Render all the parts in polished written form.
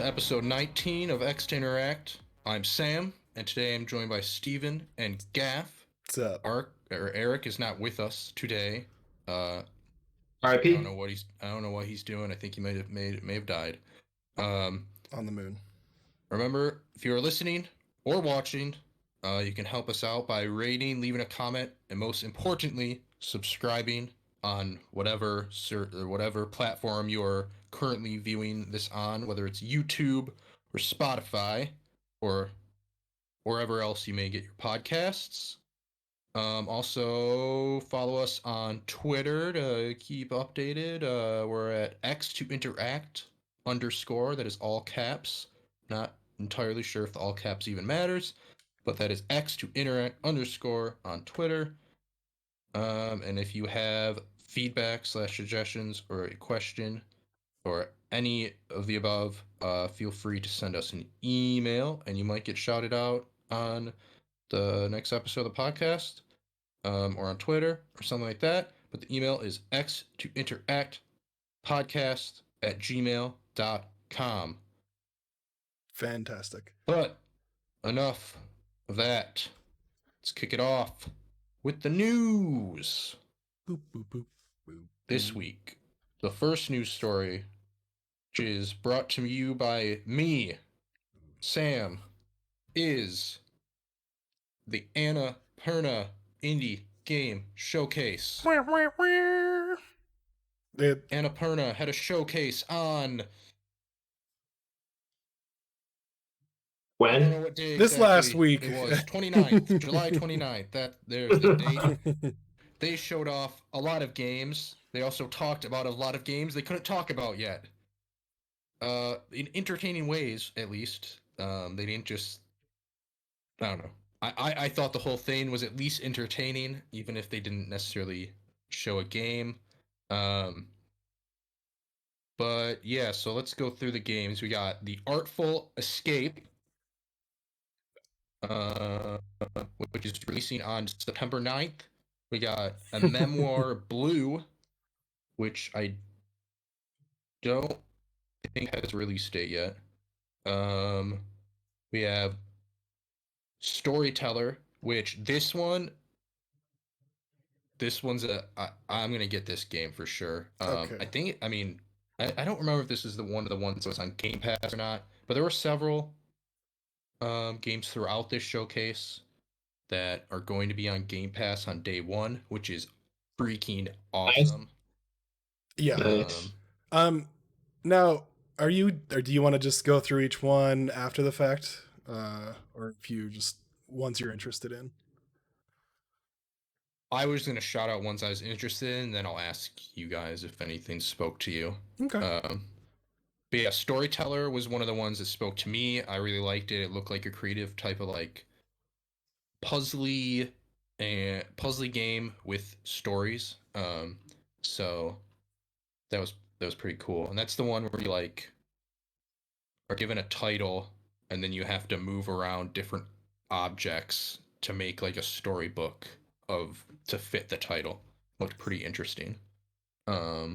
to episode 19 of X to Interact. I'm Sam, and today I'm joined by Steven and Gaff. What's up? Eric is not with us today. I don't RIP. know what he's doing. I think he may have died. Um, On the moon. Remember, if you are listening or watching, you can help us out by rating, leaving a comment, and most importantly, subscribing on whatever platform you are currently viewing this on, whether it's YouTube or Spotify or wherever else you may get your podcasts. Also, follow us on Twitter to keep updated. We're at X2Interact _. That is all caps. Not entirely sure if the all caps even matters, but that is X2Interact _ on Twitter. And if you have feedback / suggestions or a question or any of the above, feel free to send us an email, and you might get shouted out on the next episode of the podcast, or on Twitter or something like that. But the email is x2interactpodcast@gmail.com. Fantastic. But enough of that. Let's kick it off with the news. Boop, boop, boop, boop. This week, the first news story, which is brought to you by me, Sam, is the Annapurna Indie Game Showcase. Annapurna had a showcase on... I don't know When? what day This exactly last week. it was. 29th, July 29th. There's the date. They showed off a lot of games. They also talked about a lot of games they couldn't talk about yet. In entertaining ways, at least. They didn't just... I don't know. I thought the whole thing was at least entertaining, even if they didn't necessarily show a game. But yeah, so let's go through the games. We got The Artful Escape, which is releasing on September 9th. We got A Memoir Blue, which I don't think has a release date yet. We have Storyteller, which I'm gonna get this game for sure. Okay. I don't remember if this is one of the ones that was on Game Pass or not, but there were several games throughout this showcase that are going to be on Game Pass on day one, which is freaking awesome. Yeah. Nice. Now, do you want to just go through each one after the fact? Or if you just ones you're interested in? I was going to shout out ones I was interested in, and then I'll ask you guys if anything spoke to you. Okay. But yeah, Storyteller was one of the ones that spoke to me. I really liked it. It looked like a creative type of like puzzly game with stories. So that was pretty cool. And that's the one where you like are given a title and then you have to move around different objects to make like a storybook to fit the title. Looked pretty interesting. Yeah.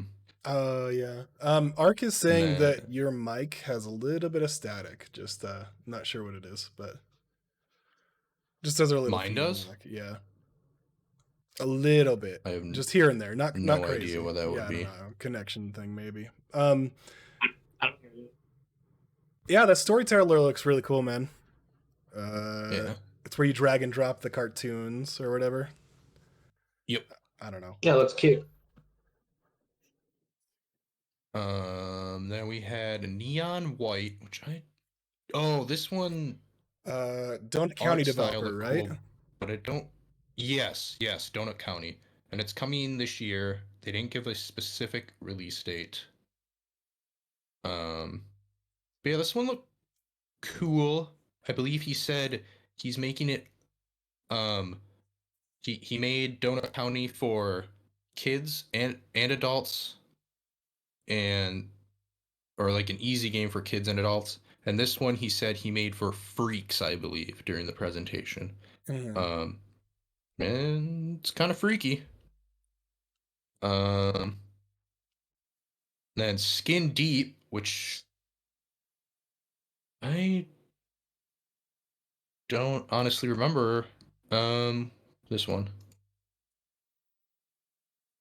Ark is saying Nah. that your mic has a little bit of static. Just not sure what it is, but just as a little Mine does? feedback. Yeah. A little bit. I have Just here and there. Not no crazy. idea what that would I be. don't know. Connection thing maybe. I don't hear you. Yeah, that Storyteller looks really cool, man. Yeah. It's where you drag and drop the cartoons or whatever. Yep. I don't know. Yeah, looks cute. Then we had Neon White, this one Donut County art style developer, looked right? cool, but I don't. Yes, Donut County, and it's coming this year. They didn't give a specific release date. But yeah, this one looked cool. I believe he said he's making it. He made Donut County for kids and adults, or like an easy game for kids and adults. And this one he said he made for freaks, I believe, during the presentation. Mhm. And it's kind of freaky. Then Skin Deep, which I don't honestly remember this one.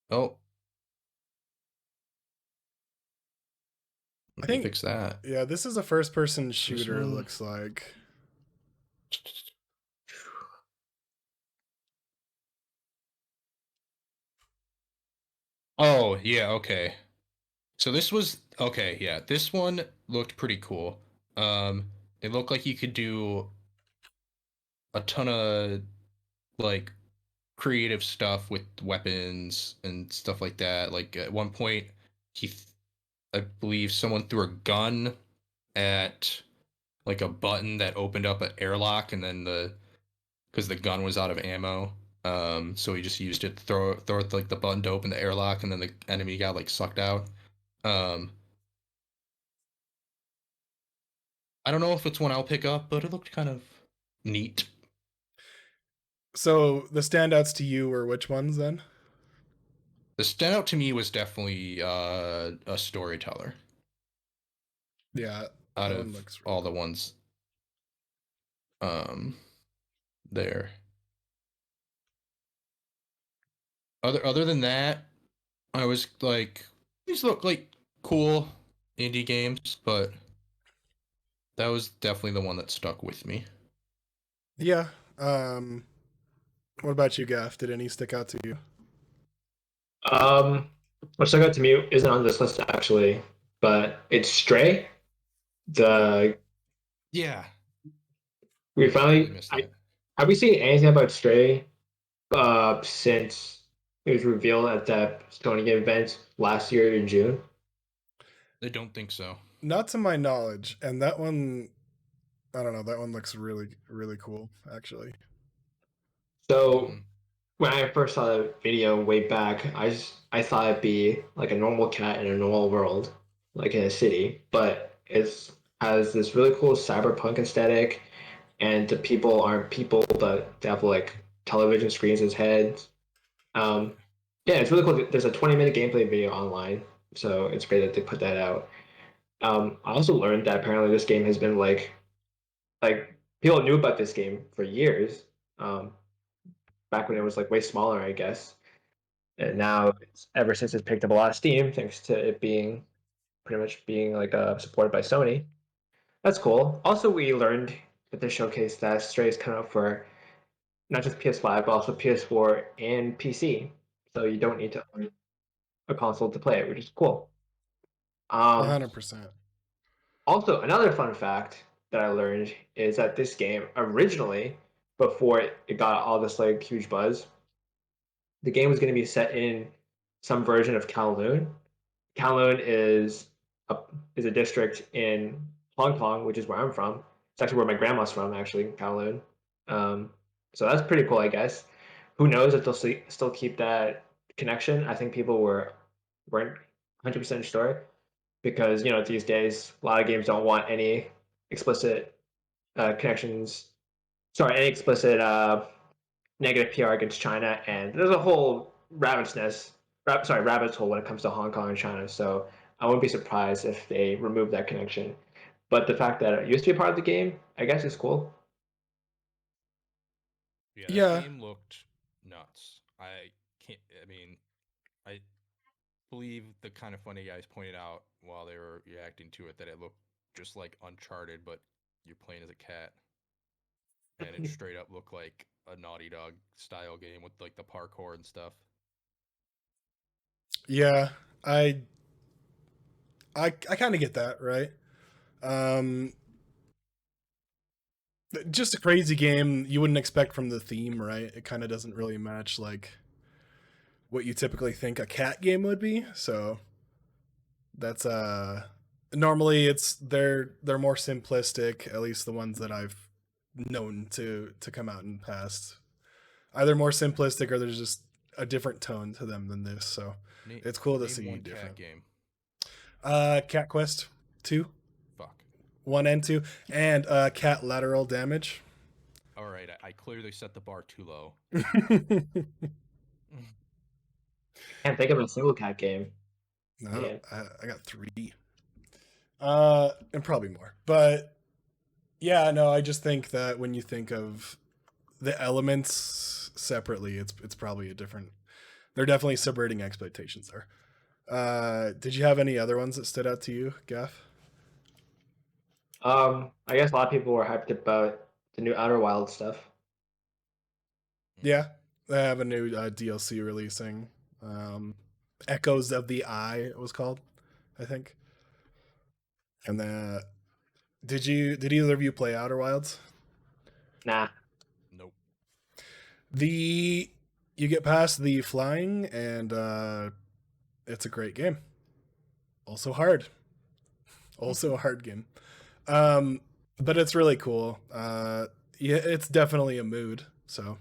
Oh, I let me think, fix that. yeah, this is a first-person This shooter. one. Looks like. Oh, yeah, okay. So this was okay, yeah. This one looked pretty cool. It looked like you could do a ton of like creative stuff with weapons and stuff like that. Like at one point, I believe someone threw a gun at like a button that opened up an airlock, and then because the gun was out of ammo, so he just used it to throw like the button to open the airlock, and then the enemy got like sucked out. Um, I don't know if it's one I'll pick up, but it looked kind of neat. So the standouts to you were which ones then? The standout to me was definitely a storyteller Yeah, out that one of looks really all the cool. ones um there. Other than that, I was like, these look like cool indie games, but that was definitely the one that stuck with me. Yeah. What about you, Gaff? Did any stick out to you? Um, what stuck out to me isn't on this list actually, but it's Stray. The Yeah, we completely finally. missed that. Have we seen anything about Stray since it was revealed at that Sony game event last year in June? I don't think so. Not to my knowledge, and that one, I don't know. That one looks really, really cool, actually. So Mm-hmm. when I first saw the video way back, I thought it'd be like a normal cat in a normal world, like in a city, but it's has this really cool cyberpunk aesthetic, and the people aren't people, but they have like television screens as heads. Um, yeah, it's really cool. There's a 20-minute gameplay video online, so it's great that they put that out. I also learned that apparently this game has been like people knew about this game for years, um, back when it was like way smaller, I guess. And now, ever since it's picked up a lot of steam, thanks to it being pretty much being like supported by Sony. That's cool. Also, we learned at the showcase that Stray is coming out for not just PS5 but also PS4 and PC. So you don't need to own a console to play it, which is cool. Um, 100%. Also, another fun fact that I learned is that this game originally, before it got all this like huge buzz, the game was going to be set in some version of Kowloon. Kowloon a is a district in Hong Kong, which is where I'm from. It's actually where my grandma's from, actually, Kowloon. Um, so that's pretty cool, I guess. Who knows if they'll still keep that connection? I think people weren't 100% sure because these days a lot of games don't want any explicit connections. Sorry, any explicit negative PR against China, and there's a whole rabbit's hole when it comes to Hong Kong and China. So I wouldn't be surprised if they remove that connection. But the fact that it used to be a part of the game, I guess, is cool. Yeah, that Yeah, game looked nuts. I can't. I mean, I believe the kind of funny guys pointed out while they were reacting to it that it looked just like Uncharted, but you're playing as a cat, and it straight up looked like a Naughty Dog style game with like the parkour and stuff. yeah. I, I kind of get that, right? Um, just a crazy game you wouldn't expect from the theme, right? It kind of doesn't really match like what you typically think a cat game would be. So that's normally they're more simplistic, at least the ones that I've known to come out in the past. Either more simplistic or there's just a different tone to them than this. So Name, it's cool to name see one cat different. game. Cat Quest 2, Fuck. 1 and 2, and Cat Lateral Damage. All right, I clearly set the bar too low. Can't think of a single cat game. No, Yeah. I got 3. And probably more. But Yeah, no, I just think that when you think of the elements separately, it's probably a different. They're definitely subverting expectations there. Did you have any other ones that stood out to you, Gaff? I guess a lot of people were hyped about the new Outer Wild stuff. Yeah, they have a new DLC releasing. Echoes of the Eye, it was called, I think. And then, did either of you play Outer Wilds? Nah. Nope. The you get past the flying, and it's a great game. Also hard. Also a hard game. But it's really cool. Yeah, it's definitely a mood. So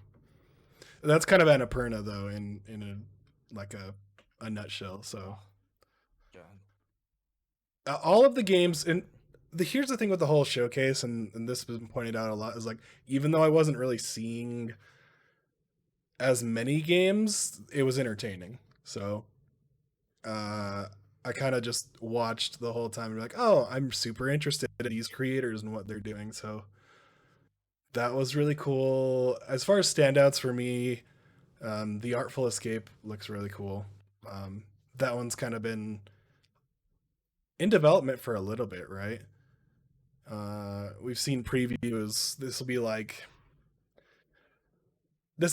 that's kind of Annapurna though, in a like a nutshell. So God. all of the games and here's the thing with the whole showcase, and this has been pointed out a lot, is like even though I wasn't really seeing as many games, it was entertaining. So I kind of just watched the whole time and be like, oh, I'm super interested in these creators and what they're doing. So that was really cool. As far as standouts for me, the Artful Escape looks really cool. That one's kind of been in development for a little bit, right? We've seen previews. This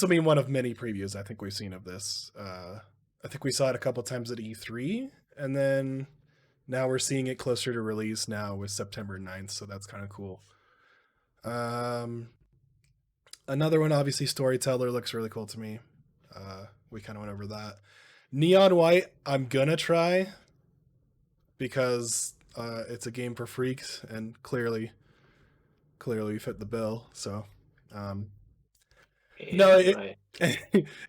will be one of many previews I think we've seen of this. I think we saw it a couple times at E3, and then now we're seeing it closer to release now with September 9th, so that's kind of cool. Another one, obviously, Storyteller looks really cool to me. We kind of went over that. Neon White, I'm gonna try because it's a game for freaks, and clearly fit the bill. So, no, Right.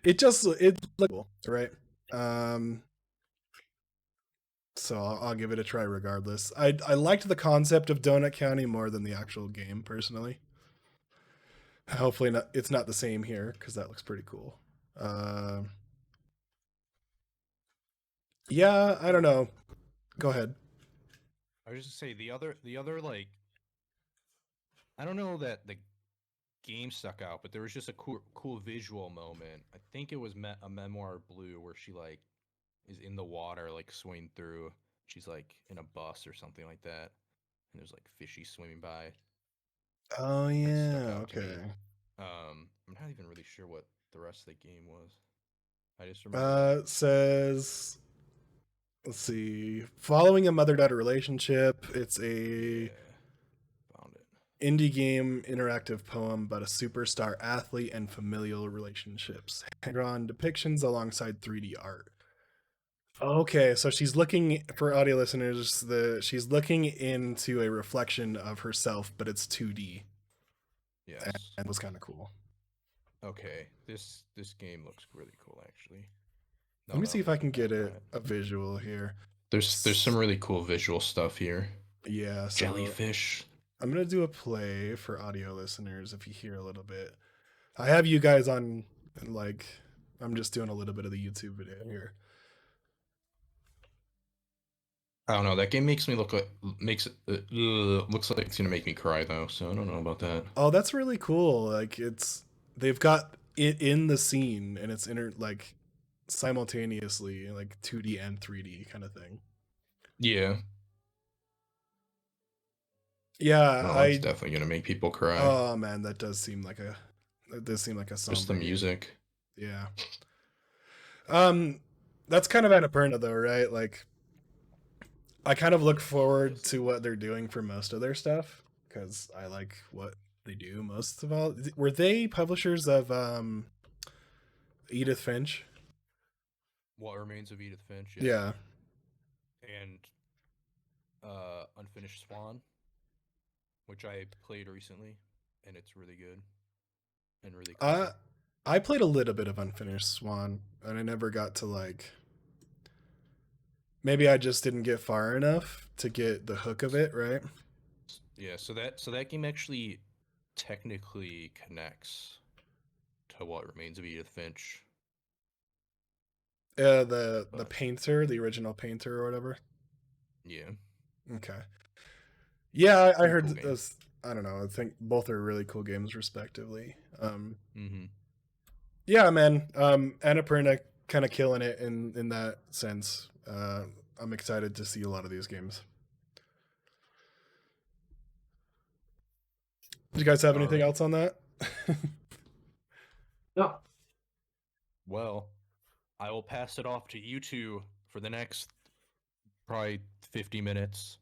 it just it looked cool, right? So I'll give it a try regardless. I liked the concept of Donut County more than the actual game personally. Hopefully not. It's not the same here because that looks pretty cool. Yeah, I don't know. Go ahead. I was just gonna say the other like I don't know that the game stuck out, but there was just a cool visual moment. I think it was a Memoir Blue where she like is in the water like swimming through. She's like in a bus or something like that, and there's like fishy swimming by. Oh That stuck yeah. out to me. Okay. I'm not even really sure what the rest of the game was. I just remember that. It says, let's see. Following a mother-daughter relationship. It's a Yeah, found it. indie game interactive poem about a superstar athlete and familial relationships. Hand-drawn depictions alongside 3D art. Okay, so she's looking for audio listeners. She's looking into a reflection of herself, but it's 2D, Yes. and was kind of cool. Okay. This game looks really cool actually. Let me see if I can get a visual here. There's some really cool visual stuff here. Yeah, so Jellyfish. I'm gonna do a play for audio listeners if you hear a little bit. I have you guys on, like, I'm just doing a little bit of the YouTube video here. I don't know. That game makes me look like looks like it's gonna make me cry though. So I don't know about that. Oh, that's really cool. Like they've got it in the scene and it's like simultaneously like 2D and 3D kind of thing. Yeah. Yeah, No, it's definitely gonna make people cry. Oh man, that does seem like a song. Just the music. Yeah. That's kind of Annapurna though, right? Like I kind of look forward to what they're doing for most of their stuff because I like what they do most of all. Were they publishers of Edith Finch? What Remains of Edith Finch? Yeah. And Unfinished Swan, which I played recently, and it's really good and really cool. I played a little bit of Unfinished Swan, and I never got to like. Maybe I just didn't get far enough to get the hook of it, right? Yeah, so that game actually technically connects to What Remains of Edith Finch. The painter, the original painter or whatever. Yeah. Okay. Yeah, I heard cool those. I don't know. I think both are really cool games, respectively. Mm-hmm. Yeah, man. Annapurna kind of killing it in that sense. I'm excited to see a lot of these games. Do you guys have anything Alright. else on that? No. Well, I will pass it off to you two for the next probably 50 minutes.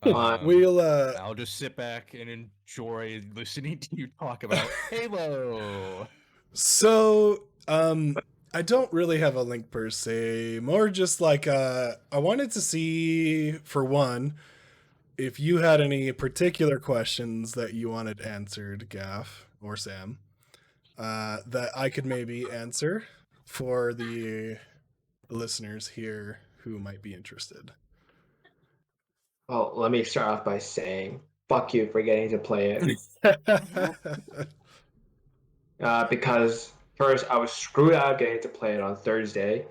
We'll I'll just sit back and enjoy listening to you talk about Halo. So, I don't really have a link per se. More just like I wanted to see, for one, if you had any particular questions that you wanted answered, Gaff or Sam, that I could maybe answer for the listeners here who might be interested. Well, let me start off by saying fuck you for getting to play it. Because first I was screwed out of getting to play it on Thursday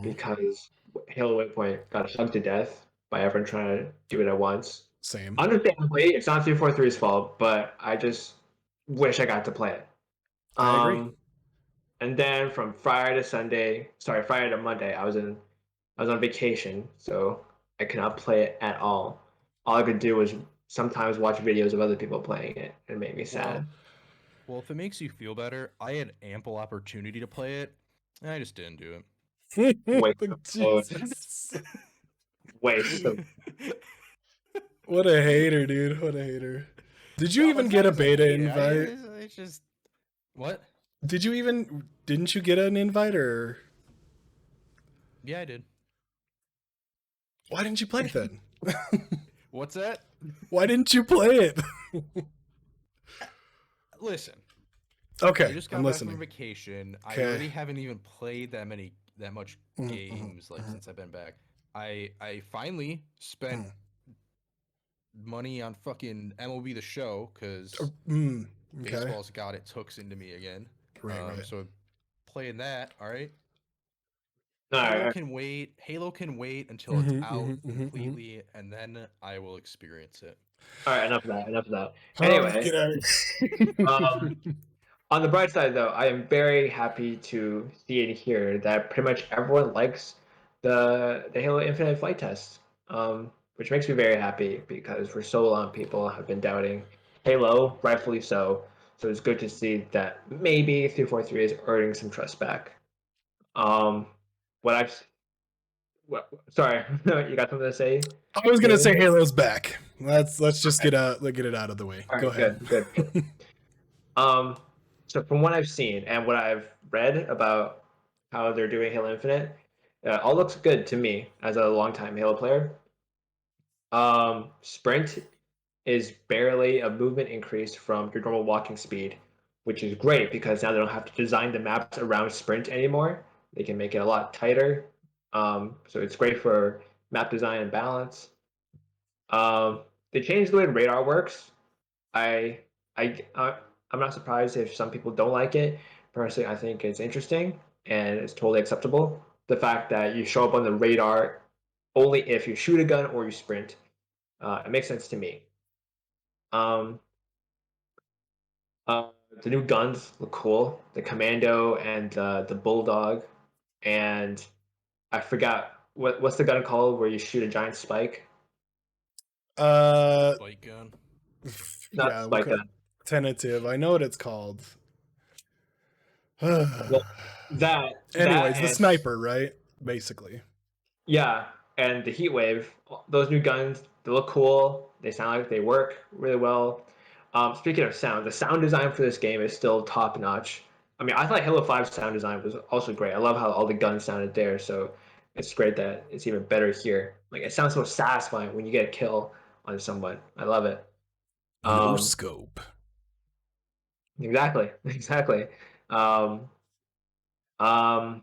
because Halo Waypoint got hugged to death by everyone trying to do it at once. Same. Understandably, it's not 343's fault, but I just wish I got to play it. I agree. And then from Friday to Monday, I was on vacation, so I could not play it at all. All I could do was sometimes watch videos of other people playing it, and it made me sad. Well, if it makes you feel better, I had ample opportunity to play it, and I just didn't do Wait, Jesus. waste of What a hater, dude. What a hater. Did you even get a beta invite? It's just what? Didn't you get an invite, or Yeah, I did. why didn't you play it then? What's that? Why didn't you play it? Listen, Okay, I just got I'm back from listening. vacation. Okay. I already haven't even played that much Mhm, games mhm, since I've been back. I finally spent money on fucking MLB The Show because Okay. baseball's got its hooks into me again. Right. So playing that, all right. All Halo right. can wait. Halo can wait until it's Mhm, out mhm, mhm, completely, and then I will experience it. All right, enough of that. Enough of that. Get Anyway, out. on the bright side, though, I am very happy to see and hear that pretty much everyone likes the Halo Infinite flight test, which makes me very happy because for so long people have been doubting Halo, rightfully so. So it's good to see that maybe 343 is earning some trust back. Um, what I've sorry, you got something to say? I was gonna Jay? say Halo's back. Let's just Okay. get it out of the way. All Go right, ahead. good. Um, so from what I've seen and what I've read about how they're doing Halo Infinite, all looks good to me as a longtime Halo player. Sprint is barely a movement increase from your normal walking speed, which is great because now they don't have to design the maps around sprint anymore. They can make it a lot tighter. So it's great for map design and balance. They changed the way radar works. I I'm not surprised if some people don't like it. Personally, I think it's interesting and it's totally acceptable. The fact that you show up on the radar only if you shoot a gun or you sprint, it makes sense to me. Um, uh, the new guns look cool. The Commando and the Bulldog, and I forgot what's the gun called where you shoot a giant spike. Spike gun. Not Yeah, spike gun. tentative. I know what it's called. Well, that Anyways, the and sniper, right? Basically. yeah, and the Heat Wave, those new guns, they look cool. They sound like they work really well. Speaking of sound, the sound design for this game is still top notch. I mean, I thought Halo 5 sound design was also great. I love how all the guns sounded there, so it's great that it's even better here. Like it sounds so satisfying when you get a kill on someone. I love it. No Um, scope. exactly, exactly. Um, um,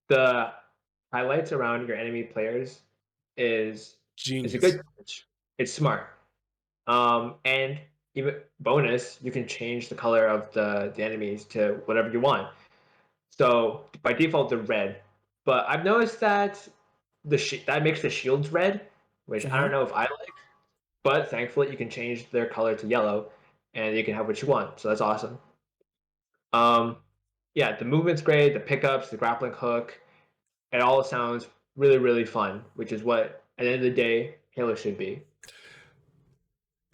the highlights around your enemy players is a Genius. good touch. It's smart. And even bonus, you can change the color of the enemies to whatever you want. So by default, they're red. But I've noticed that that makes the shields red, which I don't know if I like. but thankfully you can change their color to yellow, and you can have what you want. So that's awesome. Um, yeah, the movement's great, the pickups, the grappling hook, it all sounds really, really fun, which is what at the end of the day Halo should be.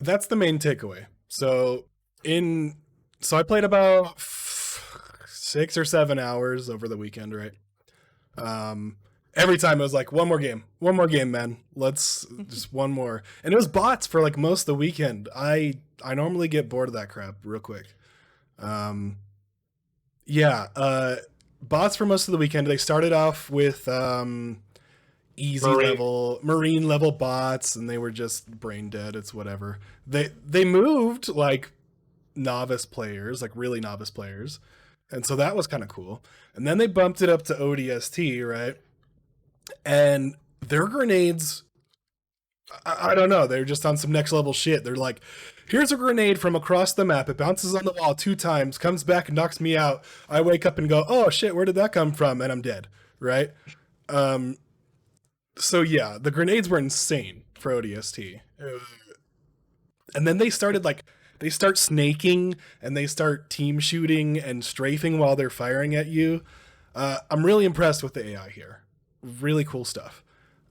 That's the main takeaway. So I played about 6 or 7 hours over the weekend, right? Every time it was like one more game, man. Let's just one more. And it was bots for like most of the weekend. I normally get bored of that crap real quick. Bots for most of the weekend. They started off with easy level marine level bots, and they were just brain dead. It's whatever. They moved like novice players, like really novice players, and so that was kind of cool. And then they bumped it up to ODST, right? And their grenades, I don't know, they're just on some next level shit. They're like, here's a grenade from across the map. It bounces on the wall 2 times, comes back and knocks me out. I wake up and go, oh shit, where did that come from? And I'm dead, right? So yeah, the grenades were insane for ODST. And then they start snaking, and they start team shooting and strafing while they're firing at you. I'm really impressed with the AI here. Really cool stuff.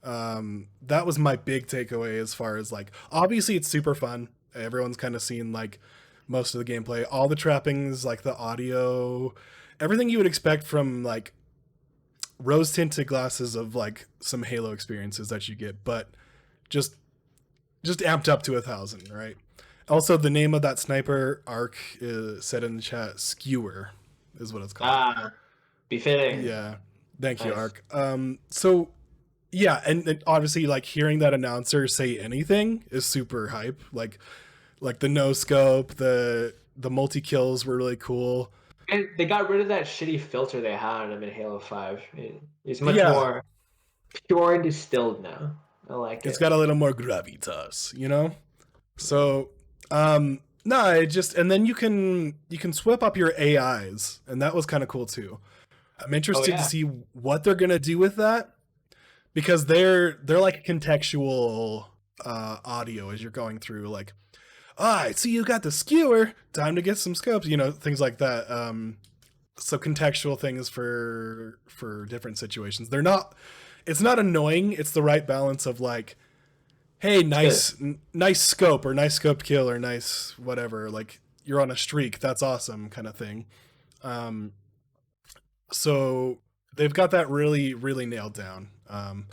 That was my big takeaway as far as like, obviously it's super fun. Everyone's kind of seen like most of the gameplay, all the trappings, like the audio, everything you would expect from like rose tinted glasses of like some Halo experiences that you get, but just amped up to 1,000, right? Also, the name of that sniper arc is said in the chat, Skewer is what it's called. Befitting. Yeah. Thank you, Arc. So yeah, and obviously like hearing that announcer say anything is super hype. Like the no scope, the multi kills were really cool. And they got rid of that shitty filter they had on them in Halo 5. It's much more pure and distilled now. I like it. It's got a little more gravitas, you know? So no, it just, and then you can swip up your AIs, and that was kind of cool too. I'm interested to see what they're gonna do with that, because they're like contextual audio as you're going through, like, all right, so you got the skewer, time to get some scopes, you know, things like that. So contextual things for different situations. It's not annoying. It's the right balance of like, hey, nice scope, or nice scoped kill, or nice whatever. Like, you're on a streak, that's awesome, kind of thing. So they've got that really, really nailed down. And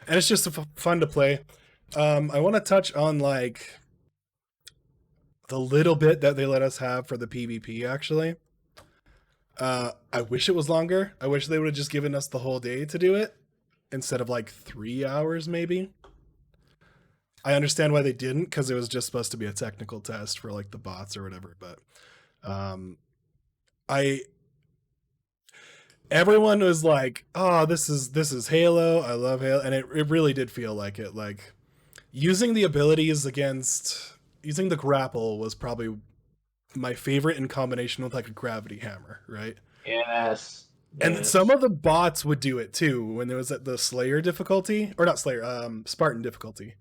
it's just fun to play. I want to touch on like the little bit that they let us have for the PvP, actually. I wish it was longer. I wish they would have just given us the whole day to do it instead of like 3 hours, maybe. I understand why they didn't, because it was just supposed to be a technical test for like the bots or whatever. But everyone was like, oh, this is Halo. I love Halo. And it really did feel like it. Like, using the abilities using the grapple was probably my favorite, in combination with like a gravity hammer, right? Yes. And some of the bots would do it too when there was the Slayer difficulty, or not Slayer, Spartan difficulty.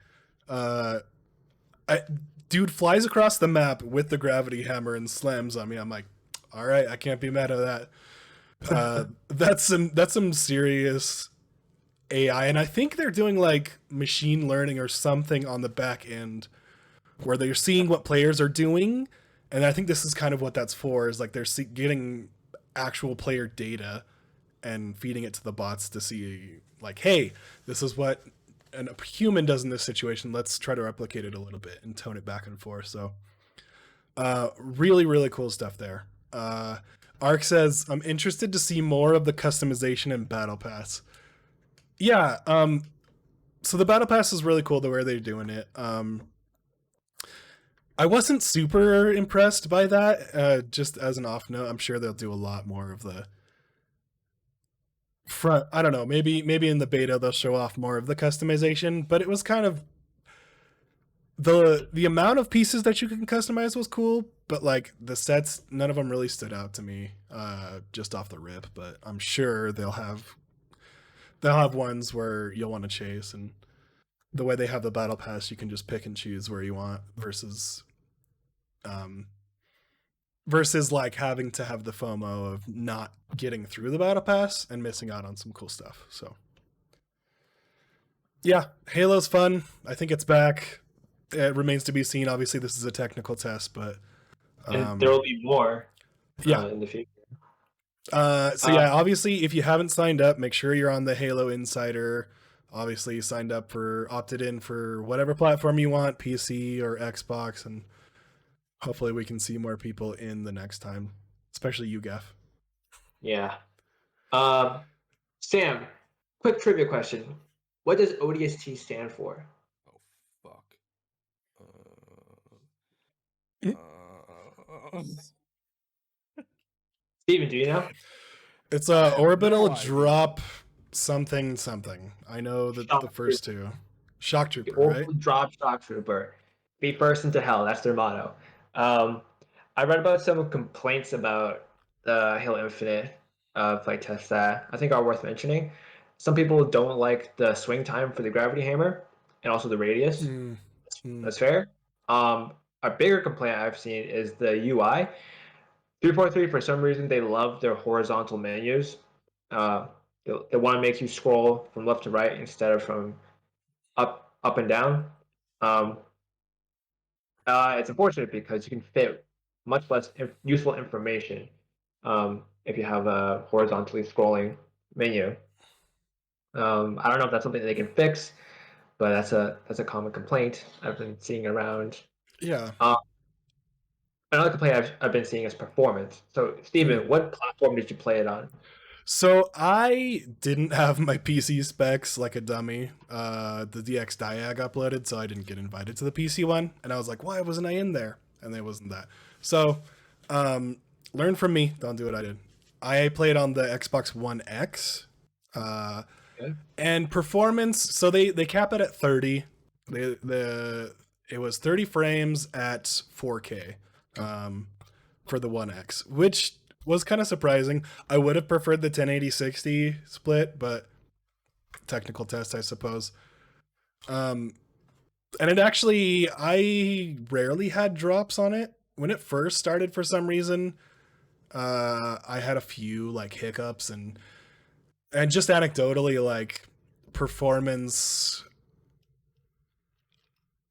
Dude flies across the map with the gravity hammer and slams on me. I'm like, all right, I can't be mad at that. That's some serious AI, and I think they're doing like machine learning or something on the back end, where they're seeing what players are doing, and I think this is kind of what that's for. Is like they're getting actual player data and feeding it to the bots to see, like, hey, this is what a human does in this situation. Let's try to replicate it a little bit and tone it back and forth. So really, really cool stuff there. Ark says, I'm interested to see more of the customization in Battle Pass. Yeah, so the Battle Pass is really cool the way they're doing it. I wasn't super impressed by that. Just as an off note, I'm sure they'll do a lot more of the front. I don't know, maybe in the beta they'll show off more of the customization, but it was kind of the amount of pieces that you can customize was cool, but like the sets, none of them really stood out to me just off the rip. But I'm sure they'll have ones where you'll want to chase. And the way they have the battle pass, you can just pick and choose where you want versus like having to have the FOMO of not getting through the battle pass and missing out on some cool stuff. So yeah, Halo's fun. I think it's back. It remains to be seen. Obviously, this is a technical test, but And there will be more yeah. in the future. So yeah, obviously, if you haven't signed up, make sure you're on the Halo Insider. Obviously, signed up opted in for whatever platform you want, PC or Xbox, and hopefully we can see more people in the next time, especially you, Gaff. Yeah. Sam, quick trivia question. What does ODST stand for? Oh fuck. Steven, do you know? It's I a have orbital no idea. drop something. I know the Shock first two. Shock The Trooper, right? Orbital Drop Shock Trooper. Be first into hell. That's their motto. I read about some complaints about the Halo Infinite flight test that I think are worth mentioning. Some people don't like the swing time for the gravity hammer and also the radius. That's fair. A bigger complaint I've seen is the UI. 343, for some reason, they love their horizontal menus. They want to make you scroll from left to right instead of from up and down. Um, it's unfortunate because you can fit much less useful information if you have a horizontally scrolling menu. I don't know if that's something they can fix, but that's a common complaint I've been seeing around. Yeah. Another complaint I've been seeing is performance. So, Steven, what platform did you play it on? So I didn't have my PC specs like a dummy. The DX Diag uploaded, so I didn't get invited to the PC one. And I was like, why wasn't I in there? And it wasn't that. So learn from me. Don't do what I did. I played on the Xbox One X. Okay. And performance, so they cap it at 30. It was 30 frames at 4K for the One X, which was kind of surprising. I would have preferred the 1080-60 split, but technical test, I suppose. And it actually, I rarely had drops on it. When it first started, for some reason, I had a few like hiccups and just anecdotally, like performance.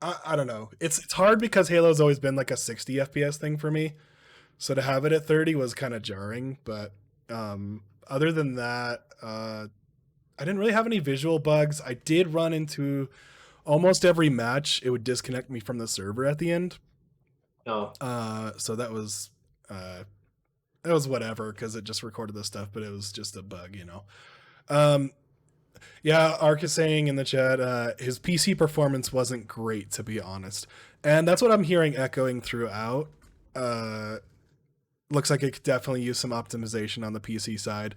I don't know. It's hard because Halo's always been like a 60 FPS thing for me. So to have it at 30 was kind of jarring, but other than that, I didn't really have any visual bugs. I did run into almost every match. It would disconnect me from the server at the end. No. So that was it was whatever because it just recorded the stuff, but it was just a bug, you know. Yeah, Ark is saying in the chat, his PC performance wasn't great, to be honest. And that's what I'm hearing echoing throughout. Looks like it could definitely use some optimization on the PC side.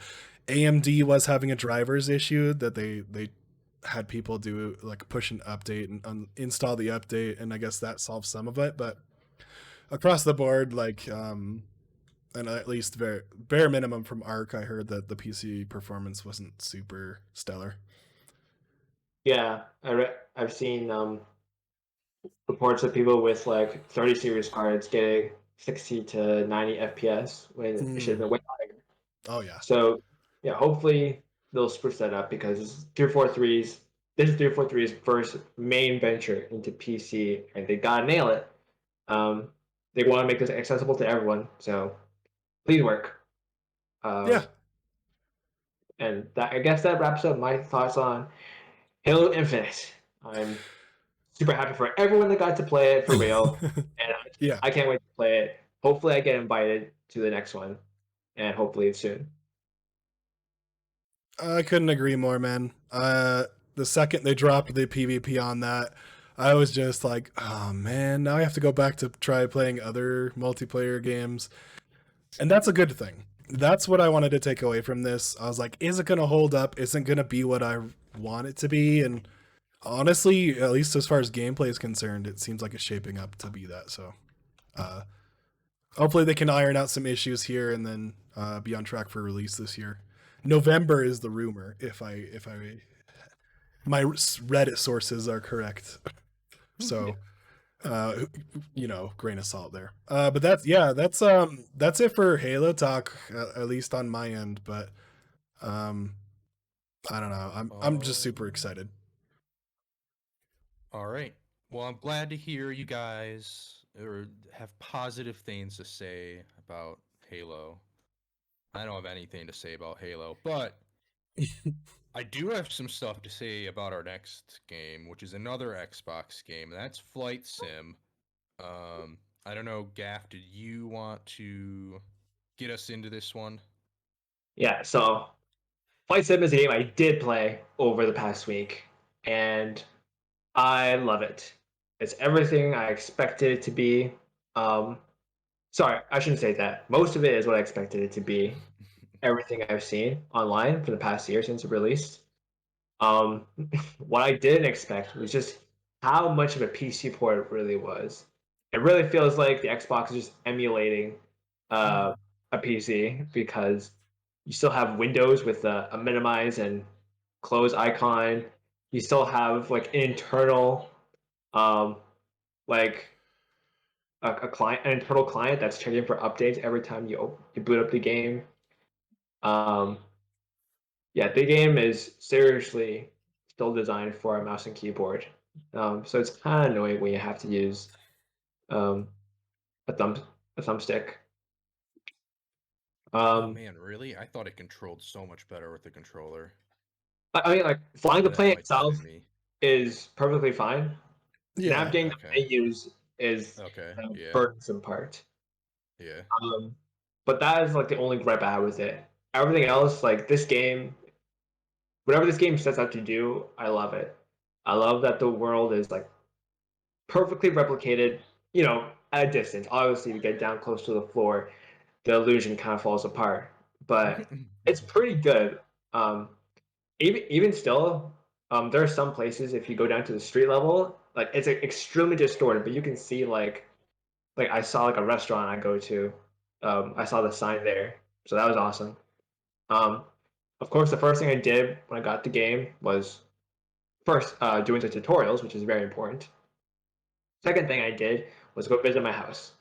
AMD was having a drivers issue that they had people do, like push an update and install the update, and I guess that solves some of it. But across the board, like, and at least bare minimum from Ark, I heard that the PC performance wasn't super stellar. Yeah, I've seen reports of people with like 30 series cards getting 60 to 90 FPS when it should have been way higher. Oh yeah. So yeah, hopefully they'll spruce that up because 343's this is 343's first main venture into PC, and they gotta nail it. They want to make this accessible to everyone, so please work. Yeah. And that, I guess that wraps up my thoughts on Halo Infinite. I'm super happy for everyone that got to play it for real, and Yeah. I can't wait to play it. Hopefully, I get invited to the next one, and hopefully it's soon. I couldn't agree more, man. The second they dropped the PvP on that, I was just like, oh man, now I have to go back to try playing other multiplayer games. And that's a good thing. That's what I wanted to take away from this. I was like, is it going to hold up? Isn't going to be what I want it to be? And honestly, at least as far as gameplay is concerned, it seems like it's shaping up to be that. So hopefully they can iron out some issues here and then be on track for release this year. November is the rumor, if I my Reddit sources are correct. So, grain of salt there. But that's it for Halo talk, at least on my end. But I don't know. I'm just super excited. All right. Well, I'm glad to hear you guys have positive things to say about Halo. I don't have anything to say about Halo, but I do have some stuff to say about our next game, which is another Xbox game. That's Flight Sim. I don't know, Gaff, did you want to get us into this one? Yeah, so Flight Sim is a game I did play over the past week, and I love it. It's everything I expected it to be. Um, sorry, I shouldn't say that. Most of it is what I expected it to be. Everything I've seen online for the past year since it released. Um, what I didn't expect was just how much of a PC port it really was. It really feels like the Xbox is just emulating a PC because you still have Windows with a minimize and close icon. You still have like an internal, um, like a client, an internal client that's checking for updates every time you boot up the game. Um, yeah, the game is seriously still designed for a mouse and keyboard. So it's kind of annoying when you have to use um, a thumbstick. Oh Um, man, really? I thought it controlled so much better with the controller. I mean, like flying the That plane might just itself be me. is perfectly fine. Yeah. Navigating the Okay. menus is Okay. the Yeah. burdensome part. Yeah. Um, but that is like the only gripe I have with it. Everything else, like this game, whatever this game sets out to do, I love it. I love that the world is like perfectly replicated, at a distance. Obviously, to get down close to the floor, the illusion kind of falls apart. But it's pretty good. Um, even still, there are some places if you go down to the street level, like it's extremely distorted, but you can see like I saw like a restaurant I go to. I saw the sign there, so that was awesome. Um, of course, the first thing I did when I got the game was first doing the tutorials, which is very important. Second thing I did was go visit my house.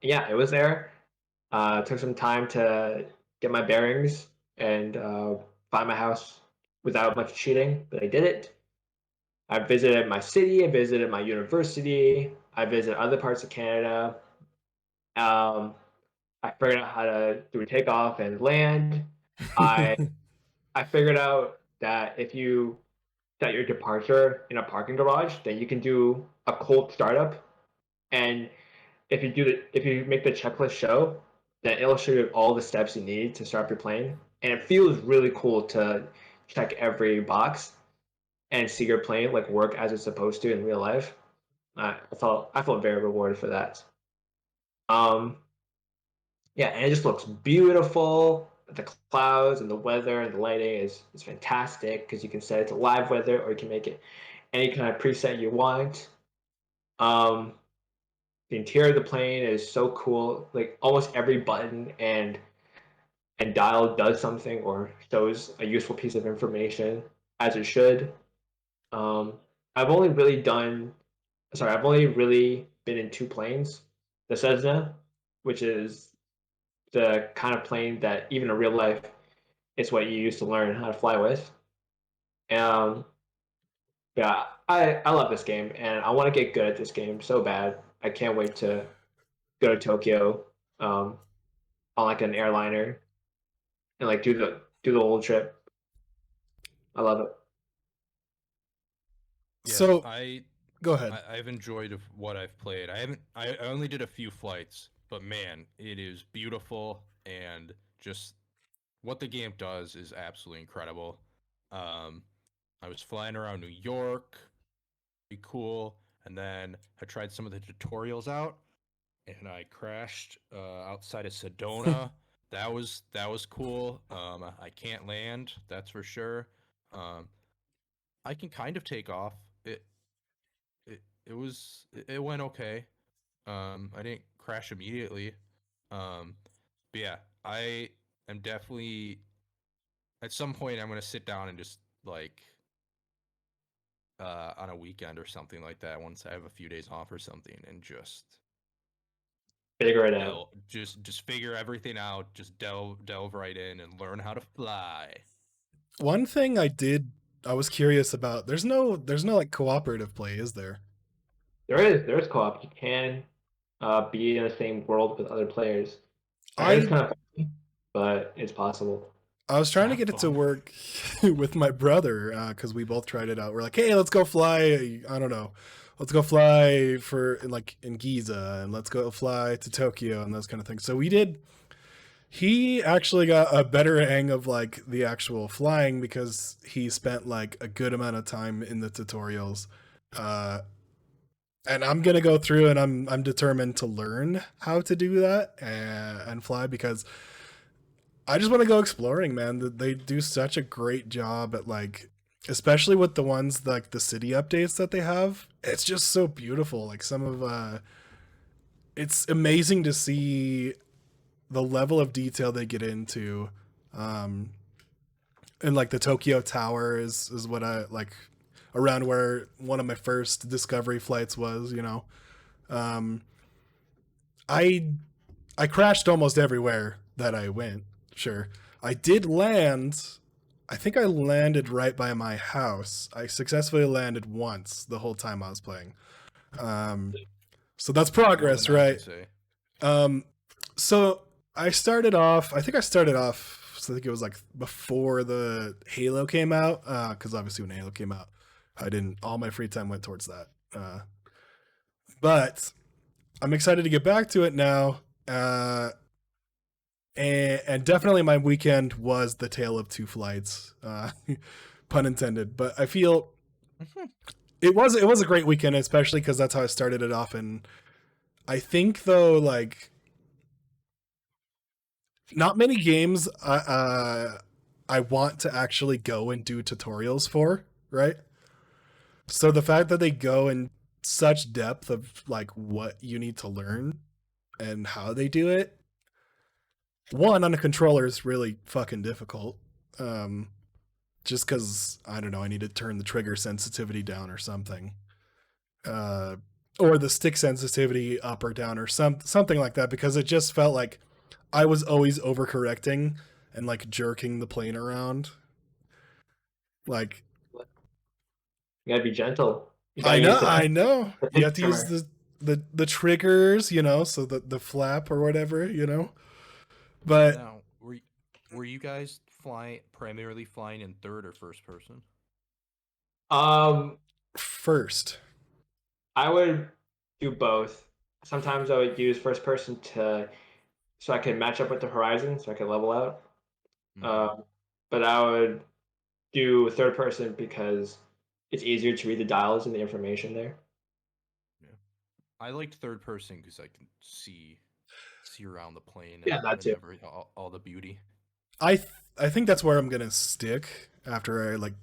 Yeah, it was there. Took some time to get my bearings and find my house without much cheating, but I did it. I visited my city. I visited my university. I visited other parts of Canada. Um, I figured out how to do a takeoff and land. I I figured out that if you set your departure in a parking garage, then you can do a cold startup. And if you make the checklist show, then it'll show you all the steps you need to start up your plane. And it feels really cool to check every box and see your plane like work as it's supposed to in real life. I felt very rewarded for that. Um, yeah, and it just looks beautiful. The clouds and the weather and the lighting is fantastic because you can set it to live weather or you can make it any kind of preset you want. Um, the interior of the plane is so cool. Like almost every button and dial does something or shows a useful piece of information as it should. Um, I've only really done, sorry, I've only really been in two planes. The Cessna, which is the kind of plane that even in real life is what you use to learn how to fly with. Um, yeah, I love this game and I want to get good at this game so bad. I can't wait to go to Tokyo um, on like an airliner and like do the whole trip. I love it. Yeah, So I go ahead. I've enjoyed what I've played. I haven't. I only did a few flights, but man, it is beautiful and just what the game does is absolutely incredible. Um, I was flying around New York, be cool, and then I tried some of the tutorials out, and I crashed outside of Sedona. That was cool. I can't land, that's for sure. Um, I can kind of take off. It went okay. I didn't crash immediately. Um, but yeah, I am definitely at some point I'm gonna sit down and just like on a weekend or something like that once I have a few days off or something, and just Figure it out. just figure everything out, just delve right in and learn how to fly. One thing I was curious about. There's no like cooperative play, is there? There's co-op. You can be in the same world with other players. I heard it's I kind of funny, but it's possible. I was trying to Not get it to fun. work with my brother because we both tried it out. We're like, hey, let's go fly. I don't know. Let's go fly in Giza, and let's go fly to Tokyo and those kind of things. So we did. He actually got a better hang of like the actual flying because he spent like a good amount of time in the tutorials. Uh, and I'm gonna go through and I'm determined to learn how to do that and fly because I just want to go exploring, man. They do such a great job at like, especially with the ones like the city updates that they have. It's just so beautiful. Like some of it's amazing to see the level of detail they get into. Um, and like the Tokyo Tower is what I like around where one of my first discovery flights was. Um, I I crashed almost everywhere that I went. Sure. I did land. I think I landed right by my house. I successfully landed once the whole time I was playing. Um, so that's More progress, than I can right? say. So I started off. I think I started off. So I think it was like before the Halo came out, because obviously when Halo came out, I didn't. All my free time went towards that. But I'm excited to get back to it now. And definitely my weekend was the tale of two flights, pun intended. But I feel it was a great weekend, especially because that's how I started it off. And I think though, like not many games I want to actually go and do tutorials for, right? So the fact that they go in such depth of like what you need to learn and how they do it, one on a controller is really fucking difficult. Just because I don't know, I need to turn the trigger sensitivity down or something, uh, or the stick sensitivity up or down or something like that. Because it just felt like I was always overcorrecting and like jerking the plane around. Like You gotta be gentle. You gotta use I know, the you pinch have to use trimmer. the triggers, so the flap or whatever. But Now, were you guys primarily flying in third or first person? Um, first, I would do both. Sometimes I would use first person so I could match up with the horizon, so I could level out. Mhm. But I would do third person because it's easier to read the dials and the information there. Yeah. I liked third person because I can see around the plane Yeah, that and too. all the beauty. I think that's where I'm gonna stick after I like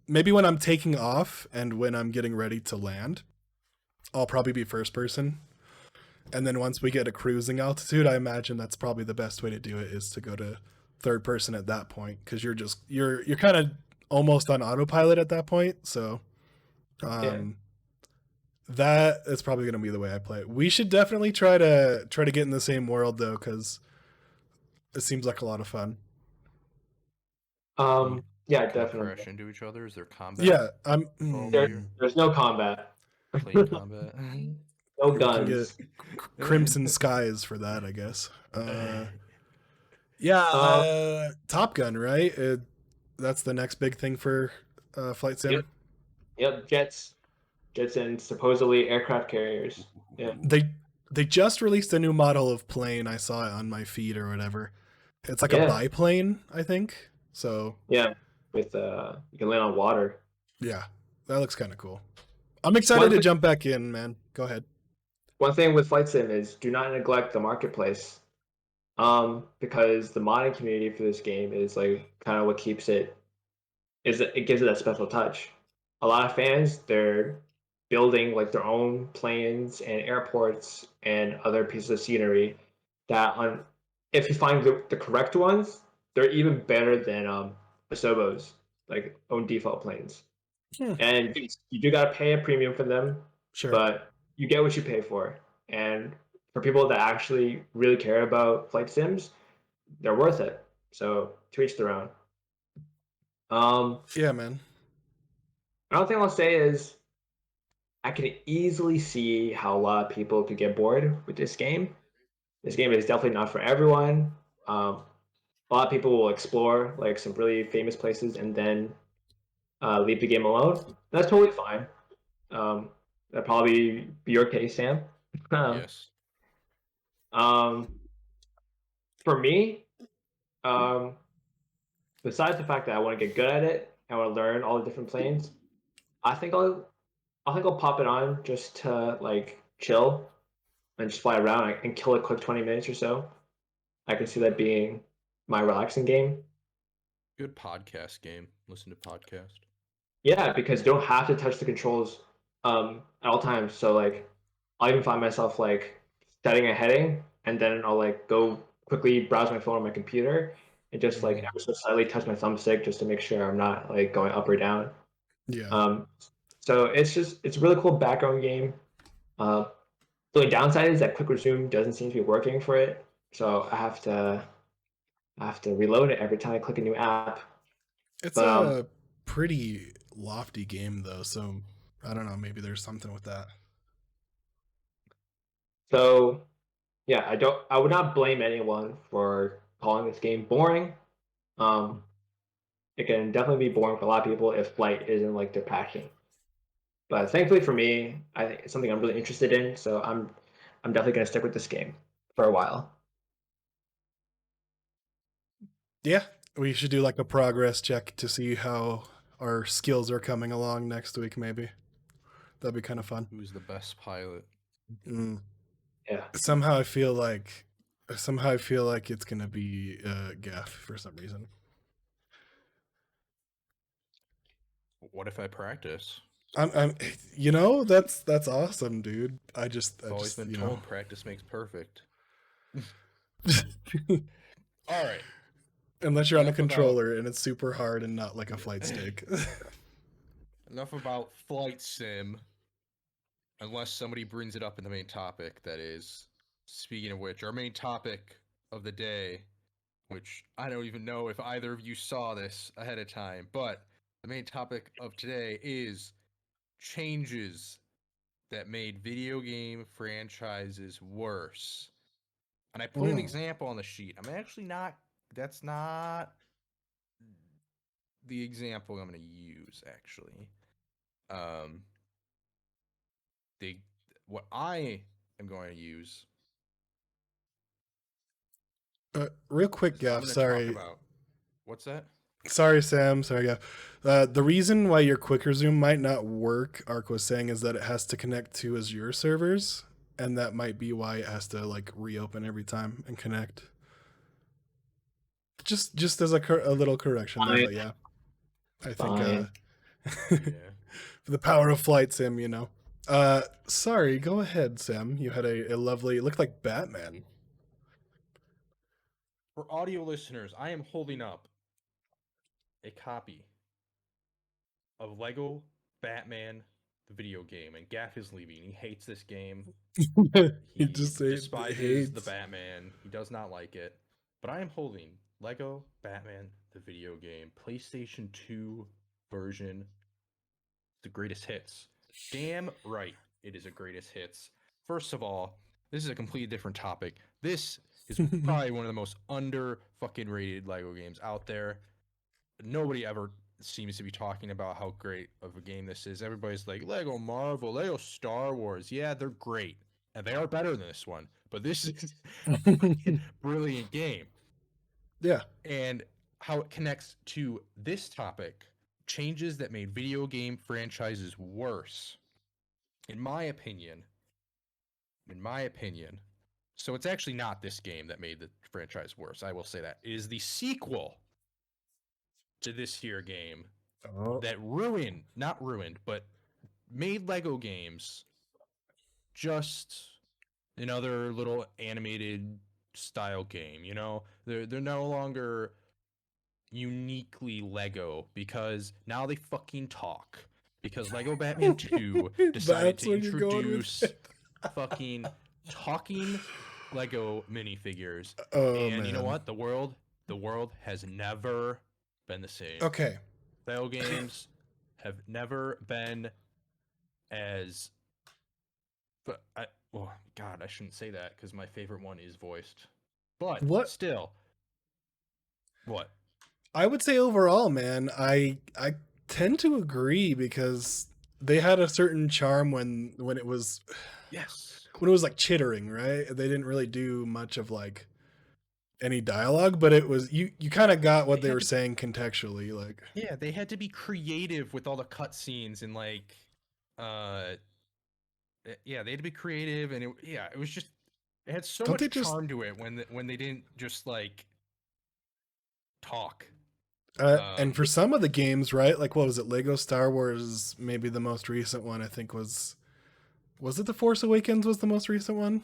maybe when I'm taking off and when I'm getting ready to land. I'll probably be first person. And then once we get a cruising altitude, I imagine that's probably the best way to do it is to go to third person at that point because you're kind of almost on autopilot at that point. So Yeah. that is probably going to be the way I play it. We should definitely try to get in the same world though because it seems like a lot of fun. Yeah, Kind of definitely. crash into each other. Is there combat Yeah, involved here? There's no combat. Plane combat. No we can get guns. Crimson Skies for that, I guess. Yeah, Um, Top Gun, right? That's the next big thing for flight sim. yep, yep, jets and supposedly aircraft carriers. Yeah, They just released a new model of plane. I saw it on my feed or whatever. It's like a yeah, biplane, I think. So yeah. With you can land on water. yeah, that looks kind of cool. I'm excited One to thing, jump back in, man. Go ahead. one thing with flight sim is do not neglect the marketplace. Because the modding community for this game is like kind of what keeps it gives it that special touch. A lot of fans they're building like their own planes and airports and other pieces of scenery that on if you find the correct ones, they're even better than Asobo's like own default planes. Hmm. And you do gotta pay a premium for them, Sure. but you get what you pay for. And for people that actually really care about flight sims, they're worth it. So to each their own. Um, Yeah, man. Another thing I'll say is I can easily see how a lot of people could get bored with this game. This game is definitely not for everyone. A lot of people will explore like some really famous places and then leave the game alone. That's totally fine. Um, that'd probably be your case, Sam. um, Yes. for me, um, besides the fact that I want to get good at it, I want to learn all the different planes. I think I'll pop it on just to like chill and just fly around and kill a quick 20 minutes or so. I can see that being my relaxing game. Good podcast game. Listen to podcast. Yeah, because you don't have to touch the controls at all times. So like I'll even find myself like setting a heading and then I'll like go quickly browse my phone on my computer and just like Mhm. ever so slightly touch my thumbstick just to make sure I'm not like going up or down. Yeah. Um, so it's a really cool background game. The only downside is that quick resume doesn't seem to be working for it. So I have to reload it every time I click a new app. It's But a pretty lofty game though, so I don't know, maybe there's something with that. so yeah, I would not blame anyone for calling this game boring. Um, it can definitely be boring for a lot of people if flight isn't like their passion. But thankfully for me, I think it's something I'm really interested in, so I'm definitely gonna stick with this game for a while. Yeah, we should do like a progress check to see how our skills are coming along next week maybe. That'd be kind of fun. Who's the best pilot? Mm. Yeah. Somehow I feel like it's going to be Gaff for some reason. What if I practice? I'm that's awesome, dude. I I've always been told practice makes perfect. All right. Unless you're on a Enough about controller and it's super hard and not like a flight stick. enough about flight sim. Unless somebody brings it up in the main topic, that is. Speaking of which, our main topic of the day, which I don't even know if either of you saw this ahead of time, but the main topic of today is changes that made video game franchises worse. And I put an Mm. example on the sheet. I'm actually not, that's not the example I'm going to use, actually. Um, the what I am going to use Real quick, is I'm Gaff, going to talk sorry. about what's that? Sorry, Sam. Sorry, Gaff. The reason why your quick resume might not work, Ark was saying, is that it has to connect to Azure servers, and that might be why it has to like reopen every time and connect. Just as a little correction there, Fine, but yeah, I think fine. Yeah. for the power of flight sim, you know. Sorry, go ahead, Sam. You had a lovely, it looked like Batman. For audio listeners, I am holding up a copy of Lego Batman, the video game, and Gaff is leaving. He hates this game. He He just despises the hates. Batman. He does not like it. But I am holding Lego Batman, the video game, PlayStation 2 version, the greatest hits. Damn right, it is a greatest hits. First of all, this is a completely different topic. This is probably one of the most under fucking rated Lego games out there. Nobody ever seems to be talking about how great of a game this is. Everybody's like, Lego Marvel, Lego Star Wars. Yeah, they're great. And they are better than this one. But this is a fucking brilliant game. Yeah. And how it connects to this topic, changes that made video game franchises worse. In my opinion, so it's actually not this game that made the franchise worse. I will say that. It is the sequel to this here game Oh. that not ruined, but made Lego games just another little animated style game, you know? They're no longer uniquely Lego because now they fucking talk. because Lego Batman 2 decided That's to when you're going with introduce it. fucking talking Lego minifigures. Oh And you know man. what? The world has never been the same. Okay. Lego games have never been as but well, God, I shouldn't say that because my favorite one is voiced. But What still, what? I would say overall, man, I tend to agree because they had a certain charm when it was Yes. like chittering, right? They didn't really do much of like any dialogue, but it was you kind of got what They they had were to- saying contextually, like Yeah, they had to be creative with all the cutscenes and like, uh, yeah, they had to be creative, and it was just it had so don't they much just charm to it when they didn't just like talk. and for some of the games, right? Like what was it? Lego Star Wars, maybe the most recent one I think was it The Force Awakens was the most recent one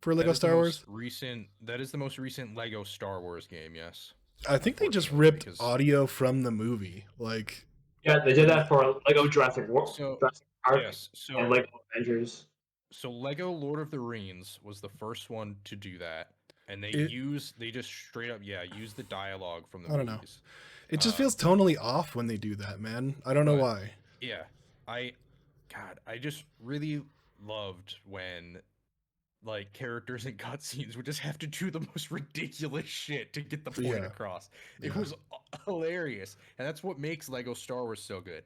for That Lego is the Star Wars? most recent. That is the most recent Lego Star Wars game. Yes. I think they just Unfortunately, ripped because audio from the movie. Like Yeah, they did that for Lego Jurassic World, so Jurassic Park, yes, and Lego Avengers. so Lego Lord of the Rings was the first one to do that, and it they just straight up use the dialogue from the I don't know. movies. It just Um, feels tonally off when they do that, man. I don't know but why. yeah, I God, I just really loved when like characters in cutscenes would just have to do the most ridiculous shit to get the point Yeah. across. It Yeah. was hilarious, and that's what makes Lego Star Wars so good.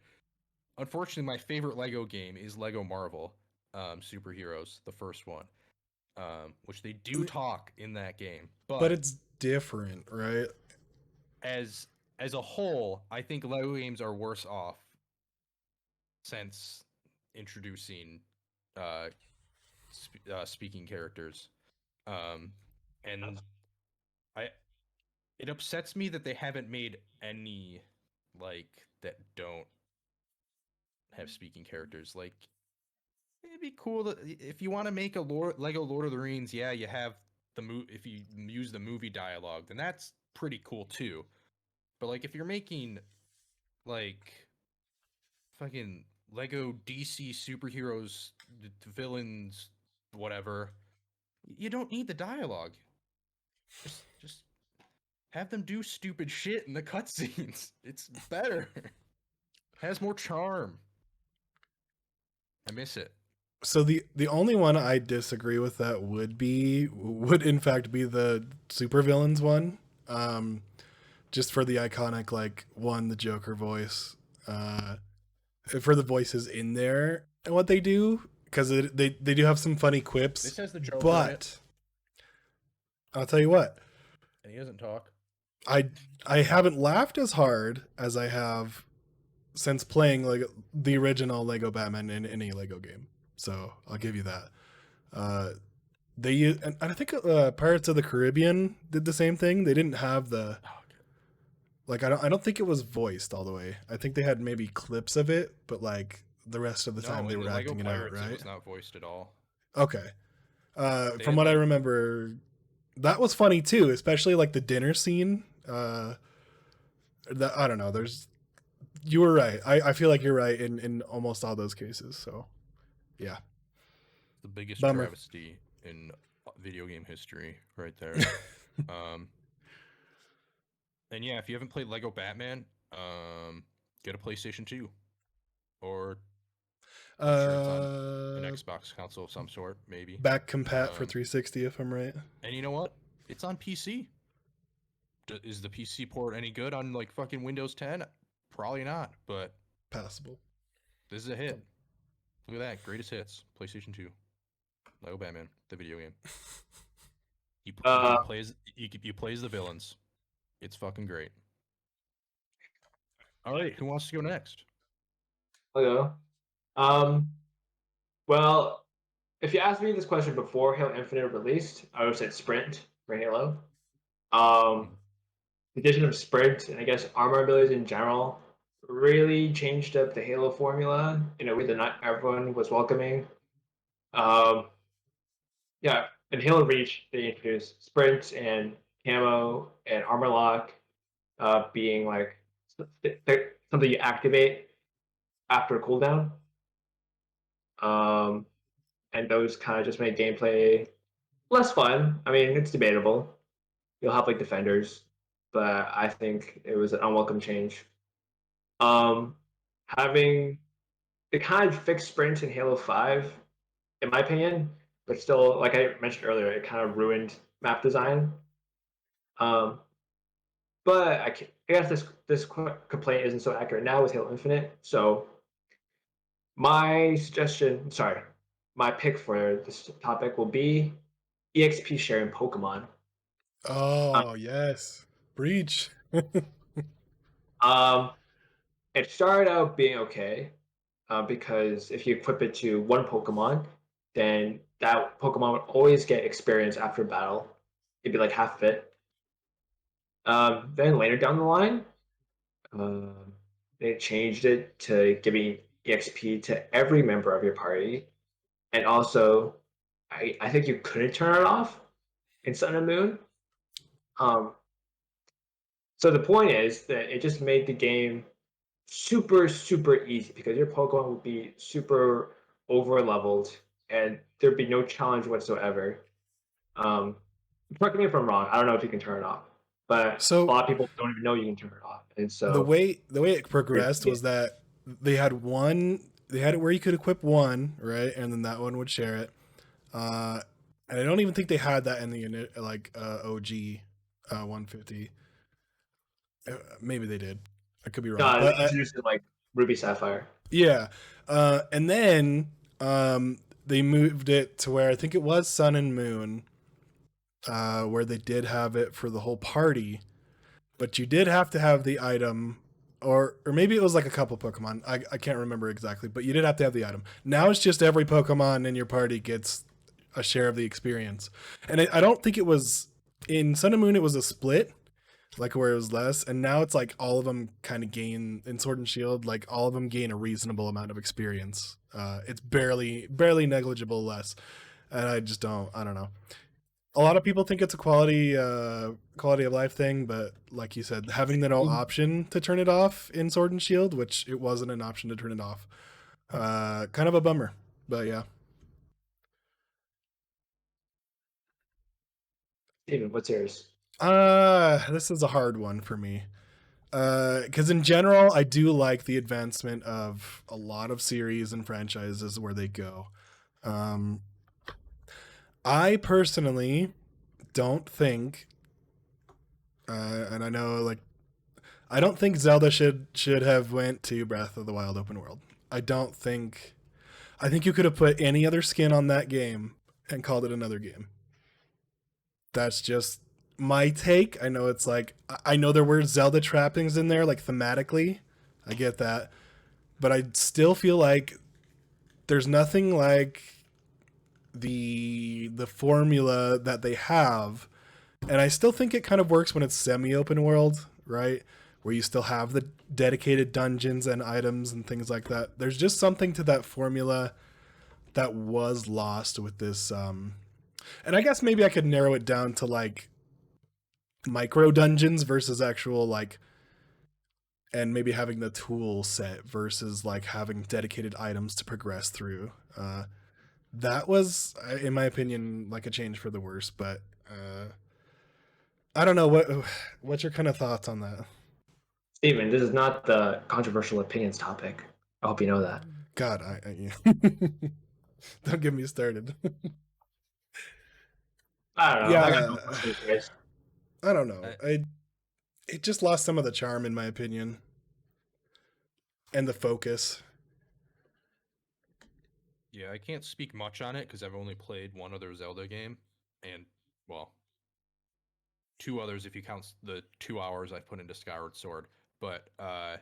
Unfortunately, my favorite Lego game is Lego Marvel Superheroes, the first one, which they do talk in that game. But But it's different, right? as as a whole, I think Lego games are worse off since introducing uh, speaking characters. Um, and I it upsets me that they haven't made any like that don't have speaking characters. Like it'd be cool to, if you want to make a Lego Lord of the Rings. Yeah, you have if you use the movie dialogue, then that's pretty cool too. But like if you're making like fucking Lego DC superheroes, villains, whatever, you don't need the dialogue. Just have them do stupid shit in the cutscenes. It's better. Has more charm. I miss it. So the only one I disagree with that would in fact be the supervillains one. Just for the iconic like the Joker voice. For the voices in there and what they do because they do have some funny quips. This has the Joker in it, but I'll tell you what, and he doesn't talk. I haven't laughed as hard as I have since playing like the original Lego Batman in any Lego game. So I'll give you that. They use, and I think Pirates of the Caribbean did the same thing. They didn't have the Oh, like I don't think it was voiced all the way. I think they had maybe clips of it, but like the rest of the time they in were the Lego acting it out, Pirates, it right? was not voiced at all. Okay. They From had, what I like- remember, that was funny too, especially like the dinner scene. That I don't know. You were right. I feel like you're right in almost all those cases. So, yeah. The biggest Bummer. travesty in video game history, right there. And yeah, if you haven't played Lego Batman, get a PlayStation 2, or I'm sure it's on an Xbox console of some sort, maybe. Back compat for Um, 360 if I'm right. And you know what? It's on PC. Is the PC port any good on like fucking Windows 10? Probably not, but Passable. this is a hit. Look at that, greatest hits, PlayStation 2, Lego Batman, the video game. You plays the villains. It's fucking great. All right, who wants to go next? Hello. Well, if you asked me this question before Halo Infinite released, I would have said Sprint for Halo. The addition of Sprint and I guess armor abilities in general really changed up the Halo formula in a way that not everyone was welcoming. Yeah, in Halo Reach, they introduced Sprint and Camo and Armor Lock being like something you activate. after a cooldown. Um, and those kind of just make gameplay less fun. I mean, it's debatable. You'll have like defenders, but I think it was an unwelcome change. Um, having the kind of fixed sprint in Halo 5, in my opinion, but still, like I mentioned earlier, it kind of ruined map design. Um, but I guess this complaint isn't so accurate now with Halo Infinite. So my suggestion, sorry, my pick for this topic will be EXP sharing Pokemon. Um, Oh yes, Breach. um, it started out being okay because if you equip it to one Pokemon, then that Pokemon would always get experience after battle. It'd be like half of it. Then later down the line, um, they changed it to giving EXP to every member of your party, and also, I think you couldn't turn it off in Sun and Moon. Um, so the point is that it just made the game super easy because your Pokemon would be super over leveled and there'd be no challenge whatsoever. Um, correct me if I'm wrong. I don't know if you can turn it off, but a So lot of people don't even know you can turn it off, and the so way it progressed was that they had it where you could equip one, right, and then that one would share it. Uh, and I don't even think they had that in the OG 150. Maybe they did. I could be wrong, they but introduced it like Ruby Sapphire. yeah. And then they moved it to where I think it was Sun and Moon, where they did have it for the whole party, but you did have to have the item, or maybe it was like a couple Pokemon. I can't remember exactly, but you did have to have the item. Now it's just every Pokemon in your party gets a share of the experience, and I don't think it was in Sun and Moon. It was a split, like where it was less, and now it's like all of them kind of gain in Sword and Shield. Like all of them gain a reasonable amount of experience. It's barely negligible less, and I don't know. A lot of people think it's a quality of life thing, but like you said, having the no option to turn it off in Sword and Shield, which it wasn't an option to turn it off, kind of a bummer. But yeah. Steven, what's yours? This is a hard one for me. Because in general, I do like the advancement of a lot of series and franchises where they go. Um, I personally don't think, and I know like I don't think Zelda should have went to Breath of the Wild open world. I don't think. I think you could have put any other skin on that game and called it another game. That's just my take. I know it's like I know there were Zelda trappings in there, like thematically. I get that, but I still feel like there's nothing like the formula that they have, and I still think it kind of works when it's semi-open world, right? Where you still have the dedicated dungeons and items and things like that. There's just something to that formula that was lost with this. And I guess maybe I could narrow it down to like micro dungeons versus actual like, and maybe having the tool set versus like having dedicated items to progress through. That was, in my opinion, like a change for the worse. But I don't know what's your kind of thoughts on that. Steven, this is not the controversial opinions topic. I hope you know that. God, don't get me started. I don't know. I got Yeah, no questions, guys. I don't know. I, It just lost some of the charm in my opinion, and the focus. yeah, I can't speak much on it because I've only played one other Zelda game, and well, two others if you count the 2 hours I put into Skyward Sword. But I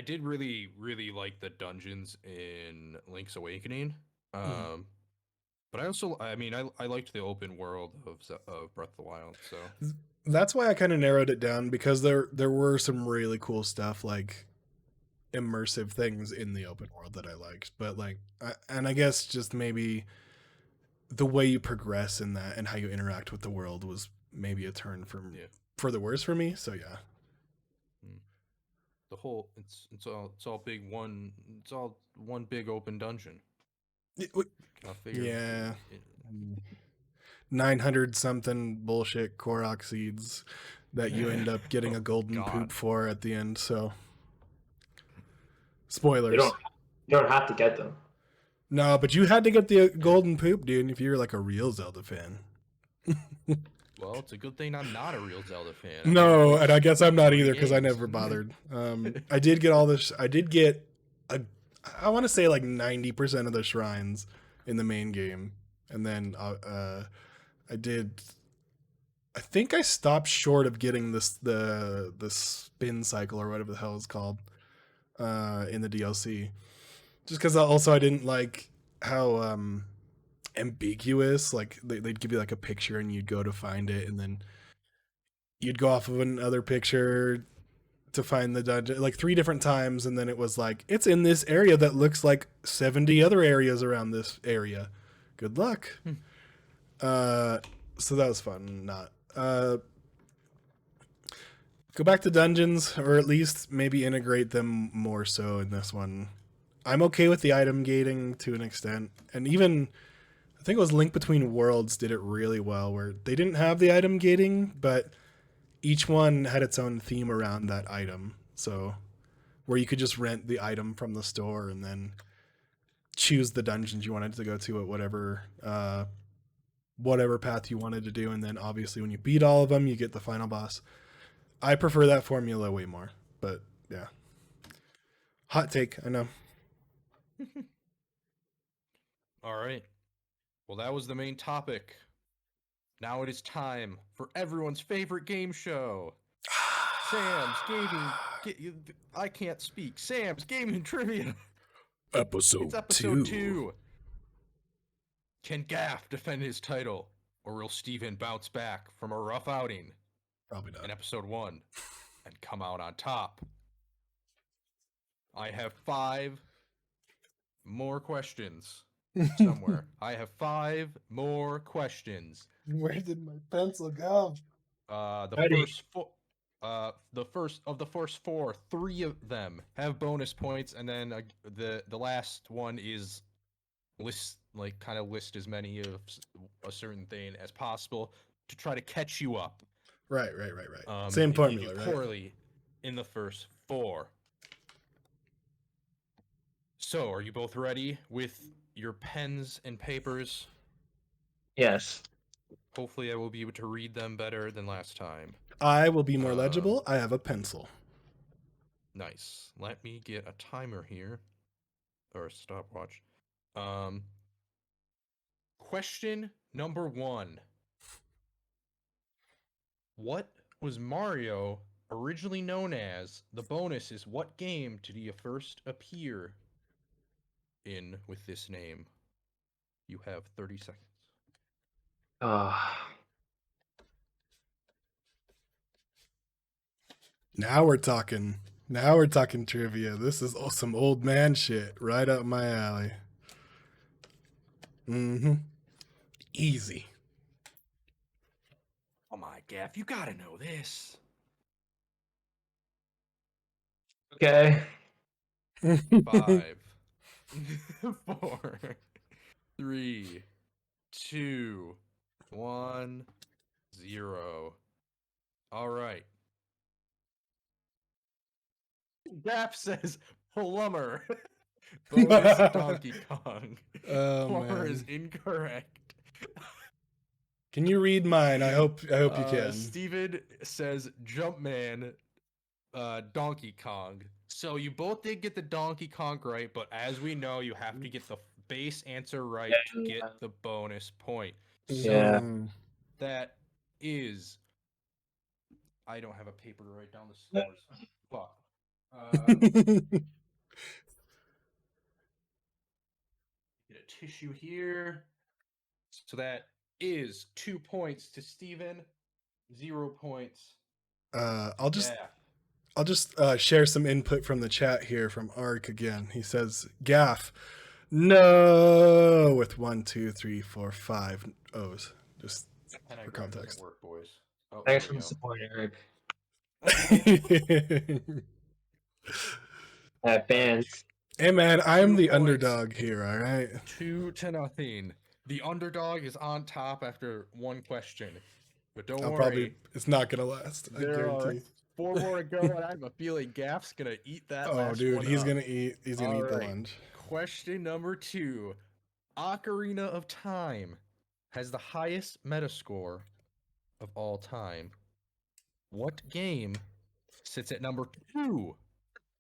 did really like the dungeons in Link's Awakening. Mhm. Um, but I mean I liked the open world of Breath of the Wild. So That's why I kind of narrowed it down because there were some really cool stuff like immersive things in the open world that I liked, but like and I guess just maybe the way you progress in that and how you interact with the world was maybe a turn from yeah. for the worse for me. So yeah. Mm. The whole it's all big one. It's all one big open dungeon. I figured. Yeah. 900 something bullshit Korok seeds that you end up getting a golden God. poop for at the end. So, You spoilers. don't have to get them. No, but you had to get the golden poop, dude, if you're like a real Zelda fan. Well, it's a good thing I'm not a real Zelda fan. No, and I guess I'm not Three either because I games. never bothered. I did get all this. I did get I want to say like 90% of the shrines in the main game, and then I did. I think I stopped short of getting the spin cycle or whatever the hell it's called in the DLC, just because also I didn't like how ambiguous, like they'd give you like a picture and you'd go to find it, and then you'd go off of another picture to find the dungeon like 3 different times, and then it was like, it's in this area that looks like 70 other areas around this area. Good luck. So that was fun. Not go back to dungeons, or at least maybe integrate them more so in this one. I'm okay with the item gating to an extent, and even I think it was Link Between Worlds did it really well, where they didn't have the item gating, but each one had its own theme around that item. So where you could just rent the item from the store and then choose the dungeons you wanted to go to at whatever path you wanted to do, and then obviously when you beat all of them, you get the final boss. I prefer that formula way more, but yeah. Hot take, I know. All right. Well, that was the main topic. Now it is time for everyone's favorite game show. Sam's Gaming... I can't speak. Sam's Gaming Trivia. Episode It's episode 2. Can Gaff defend his title, or will Steven bounce back from a rough outing Probably not. in episode 1 and come out on top? I have 5 more questions somewhere. I have 5 more questions. Where did my pencil go? Ready. The first 4, 3 of them have bonus points, and then the last one is list as many of a certain thing as possible to try to catch you up. Right. Same if formula, you do right? poorly in the first 4. So, are you both ready with your pens and papers? Yes. Hopefully, I will be able to read them better than last time. I will be more legible. I have a pencil. Nice. Let me get a timer here, or a stopwatch. Question number 1. What was Mario originally known as? The bonus is, what game did he first appear in with this name? You have 30 seconds. Now we're talking. Now we're talking trivia. This is some old man shit right up my alley. Easy. Oh my Gaff, you gotta know this. Okay. 5, 4, 3, 2, 1, 0. All right. Gaff says plumber. Bonus Donkey Kong. Oh, Plumber man. is incorrect. Can you read mine? I hope you can. Steven says Jumpman, Donkey Kong. So you both did get the Donkey Kong right, but as we know, you have to get the base answer right to get the bonus point. So Yeah. that is... I don't have a paper to write down the scores. Fuck. Get a tissue here. So that is 2 points to Steven, 0 points. I'll just share some input from the chat here from Ark again. He says Gaff, no, with 1, 2, 3, 4, 5 O's. Just for context. Work, boys. Oh, Thanks there for we the go. support, Eric. Fans. Hey man, I'm 2 the points. underdog here, all right? 2-0. The underdog is on top after one question. But don't I'll worry, probably it's not gonna last. I there are guarantee. 4 more to go, and I have a feeling Gaff's gonna eat that Oh last dude, one he's up. gonna eat the Alright. lunch. Question number 2. Ocarina of Time has the highest Metascore of all time. What game sits at number 2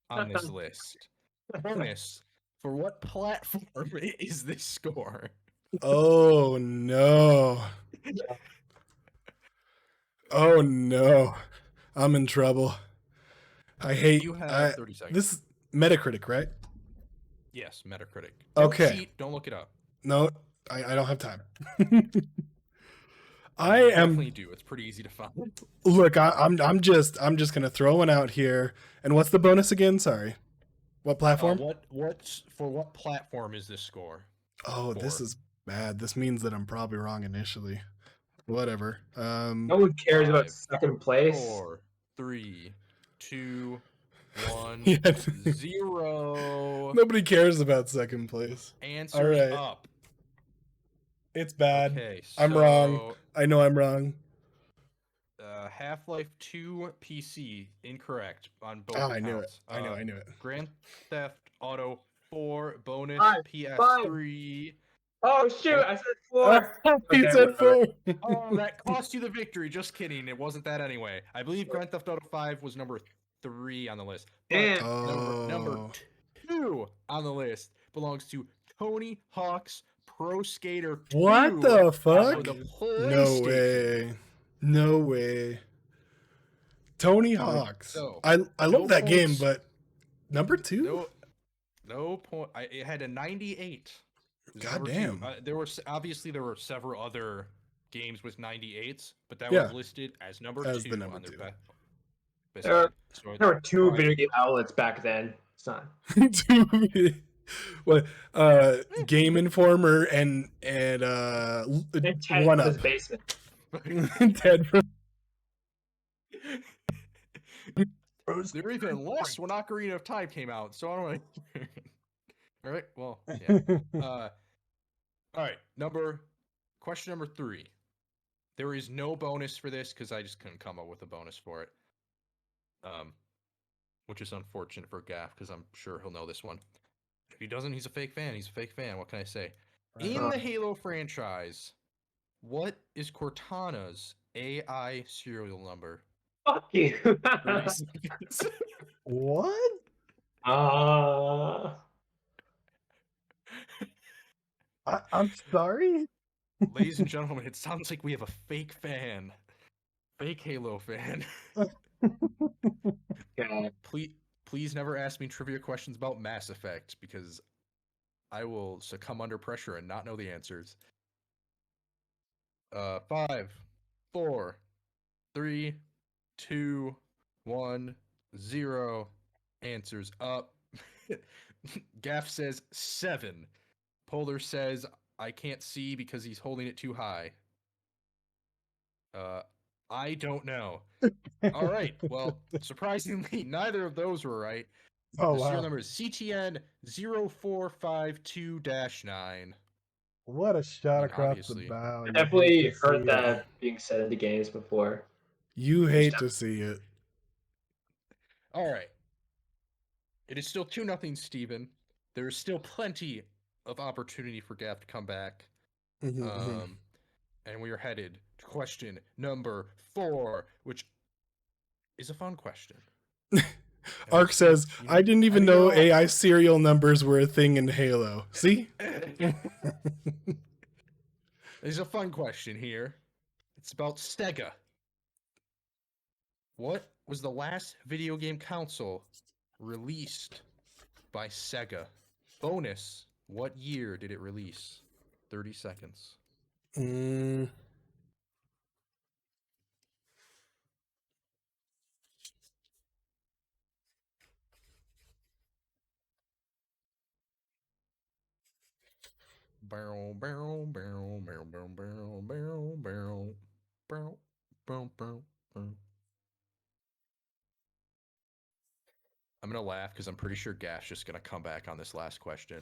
on this list? Bonus, for what platform is this score? Oh no. Oh no. I'm in trouble. I hate You have 30 seconds. this is Metacritic, right? Yes, Metacritic. Don't Okay. cheat, don't look it up. No, I don't have time. I You am definitely do. It's pretty easy to find. look, I'm just gonna throw one out here. And what's the bonus again? Sorry. What platform? For what platform is this score? Oh, this for? is bad. This means that I'm probably wrong initially. Whatever. No one cares about 5, second place. 4, 3, 2, 1, Yeah. 0. Nobody cares about second place. Answers right. up. It's bad. Okay, I'm wrong. I know I'm wrong. Half-Life 2 PC incorrect on both Oh, accounts. I knew it. Grand Theft Auto 4 bonus Five, PS3. Oh shoot! I said 4. He Okay, said whatever. 4. Oh, that cost you the victory. Just kidding. It wasn't that anyway. I believe Grand Theft Auto 5 was number 3 on the list. But Damn. number 2 on the list belongs to Tony Hawk's Pro Skater 2. What the fuck? For the No PlayStation. way. No way. Tony Hawk's. So, I love no that game, points. but number 2? No point. It had a 98. It was God number 2. damn. There were several other games with 98s, but that Yeah. was listed as number As 2 the number on their 2. best There game. So There were 2 Alright. video game outlets back then. It's not. What Game Informer and And Ted One in his Up. basement. Ted from They were even less when Ocarina of Time came out, so I don't know. All right, well, yeah. All right, question number 3. There is no bonus for this because I just couldn't come up with a bonus for it. Which is unfortunate for Gaff because I'm sure he'll know this one. If he doesn't, he's a fake fan. He's a fake fan. What can I say? In the Halo franchise, what is Cortana's AI serial number? Fuck you. 30 seconds. What? I'm sorry. Ladies and gentlemen, it sounds like we have a fake fan. Fake Halo fan. God. Please never ask me trivia questions about Mass Effect because I will succumb under pressure and not know the answers. 5, 4, 3, 2, 1, 0. Answers up. Gaff says 7. Polar says I can't see because he's holding it too high. I don't know. All right. Well, surprisingly, neither of those were right. Oh The serial wow. number is CTN 0452-9. What a shot mean, across obviously. the bow. I You definitely hate to heard see that it. being said in the games before. You hate to see it. All right. It is still 2-0, Steven. There is still plenty of opportunity for Gaff to come back. And we are headed to question number 4, which is a fun question. Ark says, I didn't even know AI serial numbers were a thing in Halo. See? There's a fun question here. It's about Sega. What was the last video game console released by Sega? Bonus, what year did it release? 30 seconds. Barrel, barrel, barrel, barrel, barrel, barrel, barrel, barrel, barrel, barrel, barrel, barrel. I'm gonna laugh because I'm pretty sure Gaff's just gonna come back on this last question.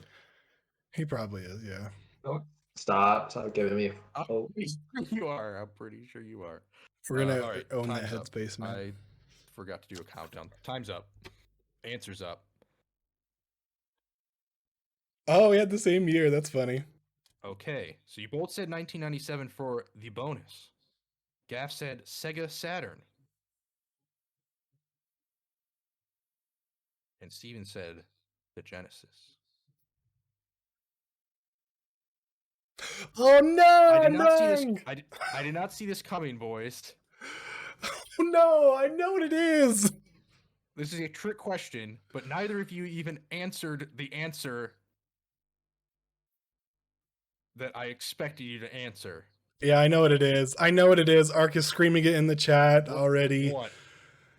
He probably is, yeah. Oh, stop giving me. I'm Oh, pretty sure you are. I'm pretty sure you are. We're gonna all right, own that time's up. headspace, man. I forgot to do a countdown. Time's up. Answers up. Oh, we had the same year. That's funny. Okay, so you both said 1997 for the bonus. Gaff said Sega Saturn. And Steven said the Genesis. Oh no! I did not see this. Dang! I did not see this coming, boys. Oh no! I know what it is. This is a trick question, but neither of you even answered the answer that I expected you to answer. Yeah, I know what it is. I know what it is. Ark is screaming it in the chat already. What?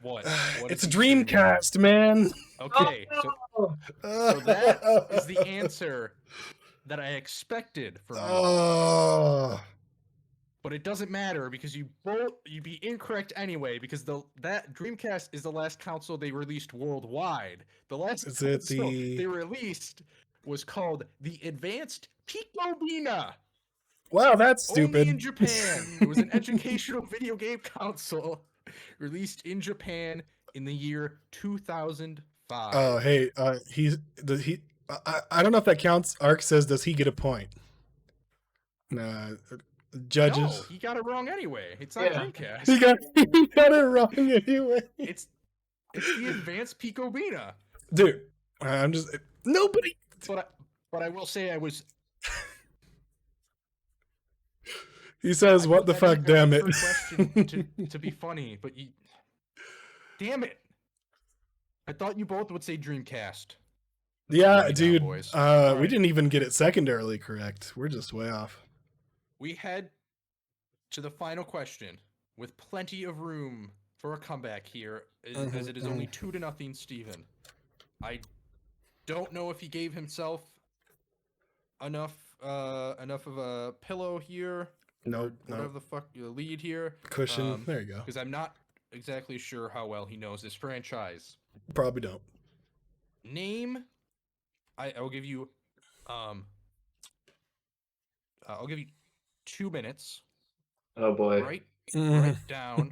What It's is he screaming? Dreamcast, man. Okay, so that is the answer that I expected from you. Oh. But it doesn't matter because you'd be incorrect anyway because that Dreamcast is the last console they released worldwide. The last Is it console the- they released was called the Advanced Picobina. Wow, that's stupid. Only in Japan. It was an educational video game console released in Japan in the year 2005. Oh, hey, I don't know if that counts. Ark says, does he get a point? Nah, judges. No, he got it wrong anyway. It's not Yeah. Dreamcast. He got it wrong anyway. It's the Advanced Picobina. Dude, I'm just nobody. But I will say I was. He says, I "What the put fuck? that in Damn it!" for a question to be funny, but you. Damn it! I thought you both would say Dreamcast. Yeah, Way down, dude. boys. We Alright. didn't even get it secondarily correct. We're just way off. We head to the final question with plenty of room for a comeback here, as it is only 2-0, Steven. I don't know if he gave himself enough of a pillow here. No, Whatever no the fuck lead here. cushion. There you go. Because I'm not exactly sure how well he knows this franchise. Probably don't. Name. I'll give you. I'll give you 2 minutes. oh boy. Write Mhm. down.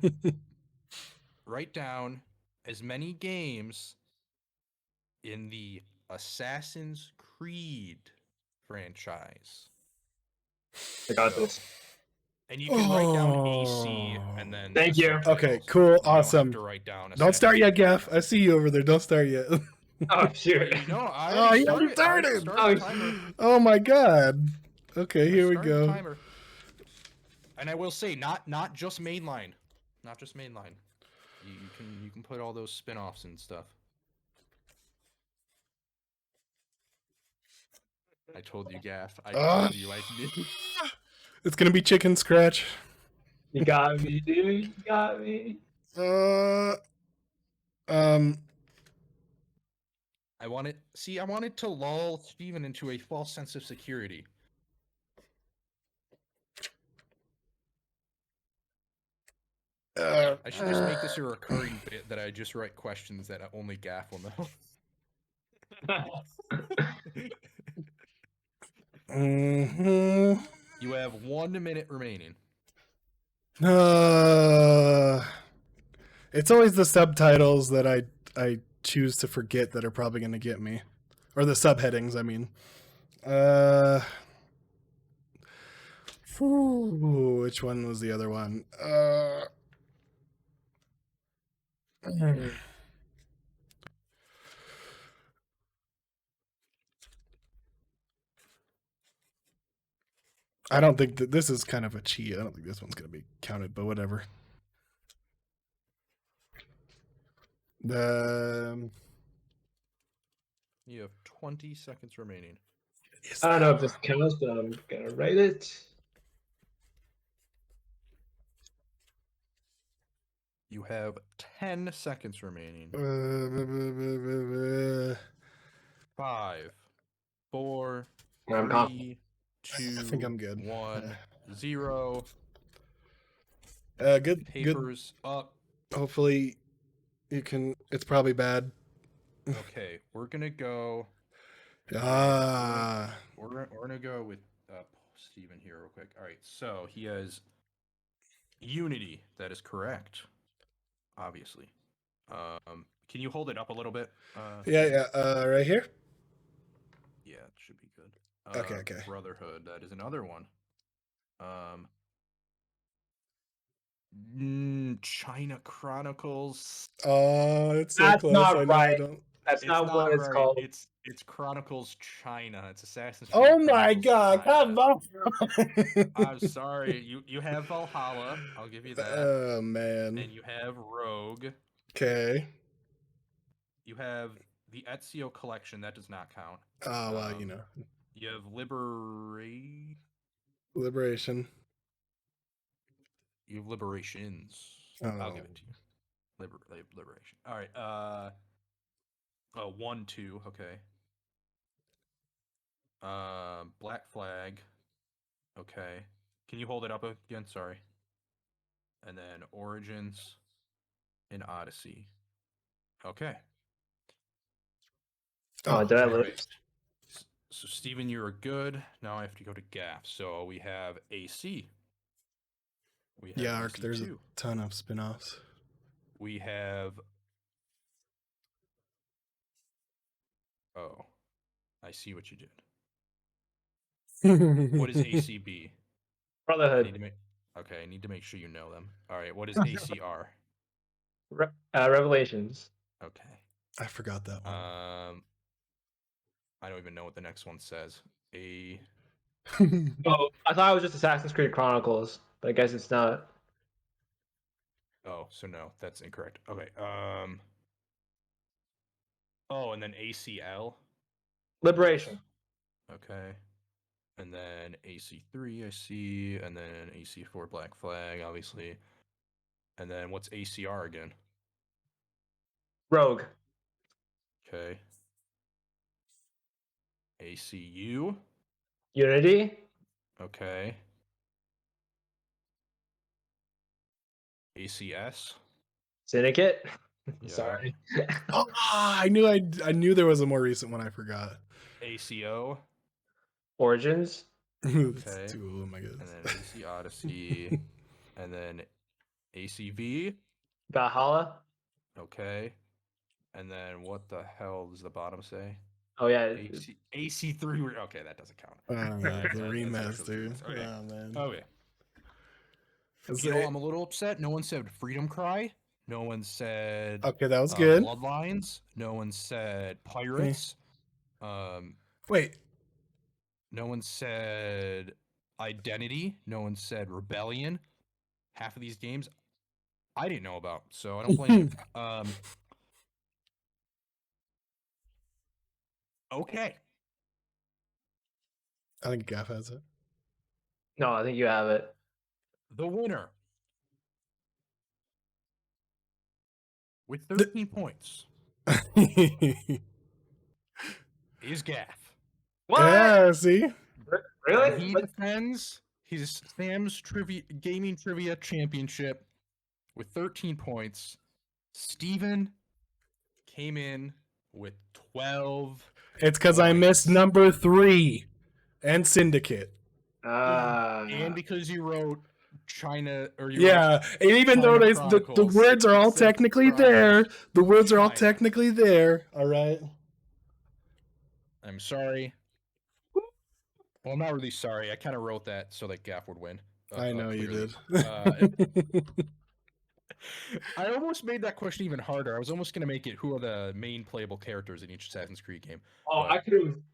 Write down as many games in the Assassin's Creed franchise. I got this. And you can write down AC Oh. and then. Thank the you. subtitles. Okay, cool, You don't have awesome. to write down Don't start Assassin's yet, Gaff. I see you over there. Don't start yet. Oh shoot. Creed. No, I Oh, already you already started. I started. already started the timer. Oh my god. Okay, here we Started the go. timer. And I will say, not just mainline, not just mainline. You can put all those spin-offs and stuff. I told you, Gaff. I told you I knew. It's gonna be chicken scratch. You got me, dude. You got me. I wanted to lull Steven into a false sense of security. I should just make this a recurring bit that I just write questions that only Gaff will know. Mm-hmm. You have 1 minute remaining. It's always the subtitles that I choose to forget that are probably gonna get me, or the subheadings. I mean, which one was the other one? I don't think that this is kind of a cheat. I don't think this one's gonna be counted, but whatever. You have 20 seconds remaining. I don't know if this counts, but I'm gonna write it. You have 10 seconds remaining. 5, 4, I'm 3, 2, I think I'm good. 1, 0. Good. Papers up. Hopefully, you can. It's probably bad. Okay, we're gonna go. Ah. We're gonna go with Steven here real quick. All right, so he has Unity. That is correct. Obviously. Can you hold it up a little bit? Yeah, Steven? yeah. Right here. Yeah, it should be good. Okay, okay. Brotherhood. That is another one. China Chronicles. Oh, it's so That's close. I not know I right. don't. That's It's not what not it's right. called. It's Chronicles China. It's Assassin's Creed Oh my Chronicles god! China. Come on. I'm sorry. You have Valhalla. I'll give you that. Oh man. And you have Rogue. Okay. You have the Ezio collection. That does not count. Oh well, you know, You have Liberation. liberation. You have Liberations. I'll give it to you. Liberation. All right. Oh, 1, 2. Okay. Black Flag. Okay. Can you hold it up again? Sorry. And then Origins and Odyssey. Okay. Oh, did I All lose? right. So Steven, you're good. Now I have to go to Gaff. So we have AC. We have Yeah, Ark. There's a AC2. ton of spin-offs. We have. Oh, I see what you did. What is ACB? I Brotherhood. need to make. Okay, I need to make sure you know them. All right, what is ACR? Revelations. Okay. I forgot that one. I don't even know what the next one says. Oh, I thought it was just Assassin's Creed Chronicles, but I guess it's not. Oh, so no, that's incorrect. Okay. Oh, and then ACL. Liberation. Okay. And then AC3, I see, and then AC4 Black Flag, obviously. And then what's ACR again? Rogue. Okay. ACU. Unity. Okay. ACS. Syndicate. Yeah. Sorry. Oh, I knew there was a more recent one. I forgot. ACO. Origins. That's Okay. too old, my And goodness. then AC Odyssey. And then ACV. Valhalla. Okay. And then what the hell does the bottom say? Oh yeah. AC3. Okay, that doesn't count. The That's remaster. okay. Oh man. Okay. Is You know, it- I'm a little upset. No one said Freedom Cry. No one said okay, that was good. Bloodlines. No one said Pirates. Wait, No one said Identity. No one said Rebellion. Half of these games I didn't know about, so I don't blame you. Okay. I think Gaff has it. No, I think you have it. The winner with 13 points is Gaff. What? Yeah, see? And Really? he defends his Sam's Gaming Trivia Championship with 13 points. Steven came in with 12. It's because I missed points. number 3 and Syndicate. And because you wrote China, or you Yeah, and even though China the Chronicles, words are all it said technically Chronicles there, the words are all China. technically there. All right. I'm sorry. Well, I'm not really sorry. I kind of wrote that so that Gaff would win. I know you clearly. did. I almost made that question even harder. I was almost going to make it who are the main playable characters in each Assassin's Creed game. Oh, but-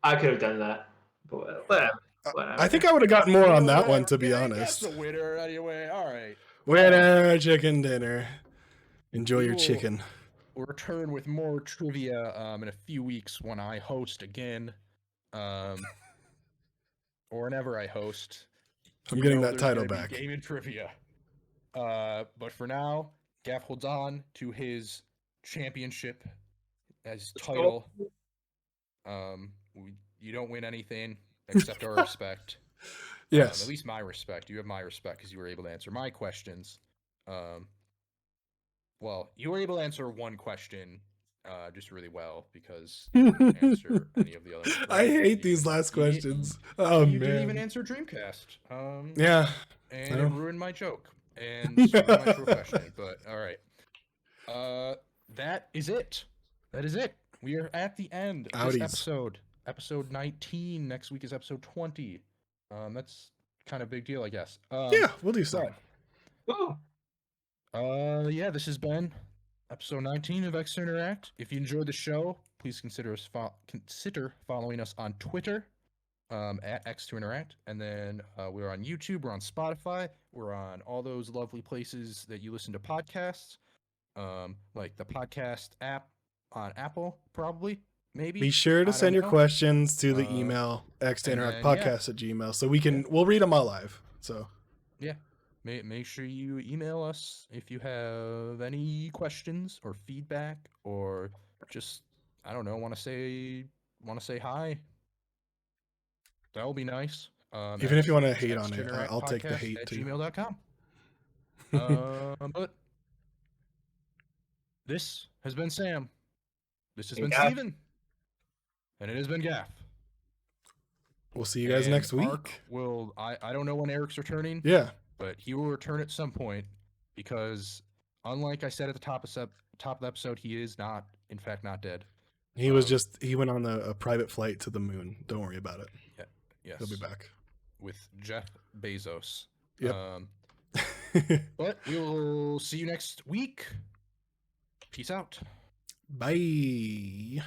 I could have done that. But whatever. I think I would have gotten more on that one, to be Yeah, honest. That's a winner anyway. All right. Winner chicken dinner. Enjoy your Cool. chicken. We'll return with more trivia in a few weeks when I host again. Or whenever I host. I'm You getting know that there's title gonna be back. Game and trivia. But for now, Gaff holds on to his championship as title. You don't win anything except our respect. Yes. At least my respect. You have my respect because you were able to answer my questions. Well, you were able to answer one question just really well because you didn't answer any of the other ones. I right. hate You these even- last you didn't- questions. Oh you didn't even man. answer Dreamcast. Yeah. And No. it ruined my joke and ruined my true question. But all right. That is it. That is it. We are at the end of this Outies. episode. Episode 19. Next week is episode 20. That's kind of a big deal, I guess. Yeah, we'll do so. Oh, Yeah, this has been episode 19 of X Interact. If you enjoyed the show, please consider following us on Twitter at X2Interact. And then we're on YouTube, we're on Spotify, we're on all those lovely places that you listen to podcasts, like the podcast app on Apple, probably, maybe. Be sure I to don't send your know. questions to the Uh, email then, xtinteractpodcast@gmail so we'll read them all live. So Yeah. Make sure you email us if you have any questions or feedback or just I don't know want to say hi. That will be nice. even if you want to hate on it, X2Interact I'll take the podcast hate at too. gmail.com. But this has been Sam. This has And been Gaff. Steven. And it has been Gaff. We'll see you guys And next week. Ark will I don't know when Eric's returning. Yeah. But he will return at some point because, unlike I said at the top of the episode, he is not, in fact, not dead. He went on a private flight to the moon. Don't worry about it. Yes, He'll be back. with Jeff Bezos. Yep. But we will see you next week. Peace out. Bye.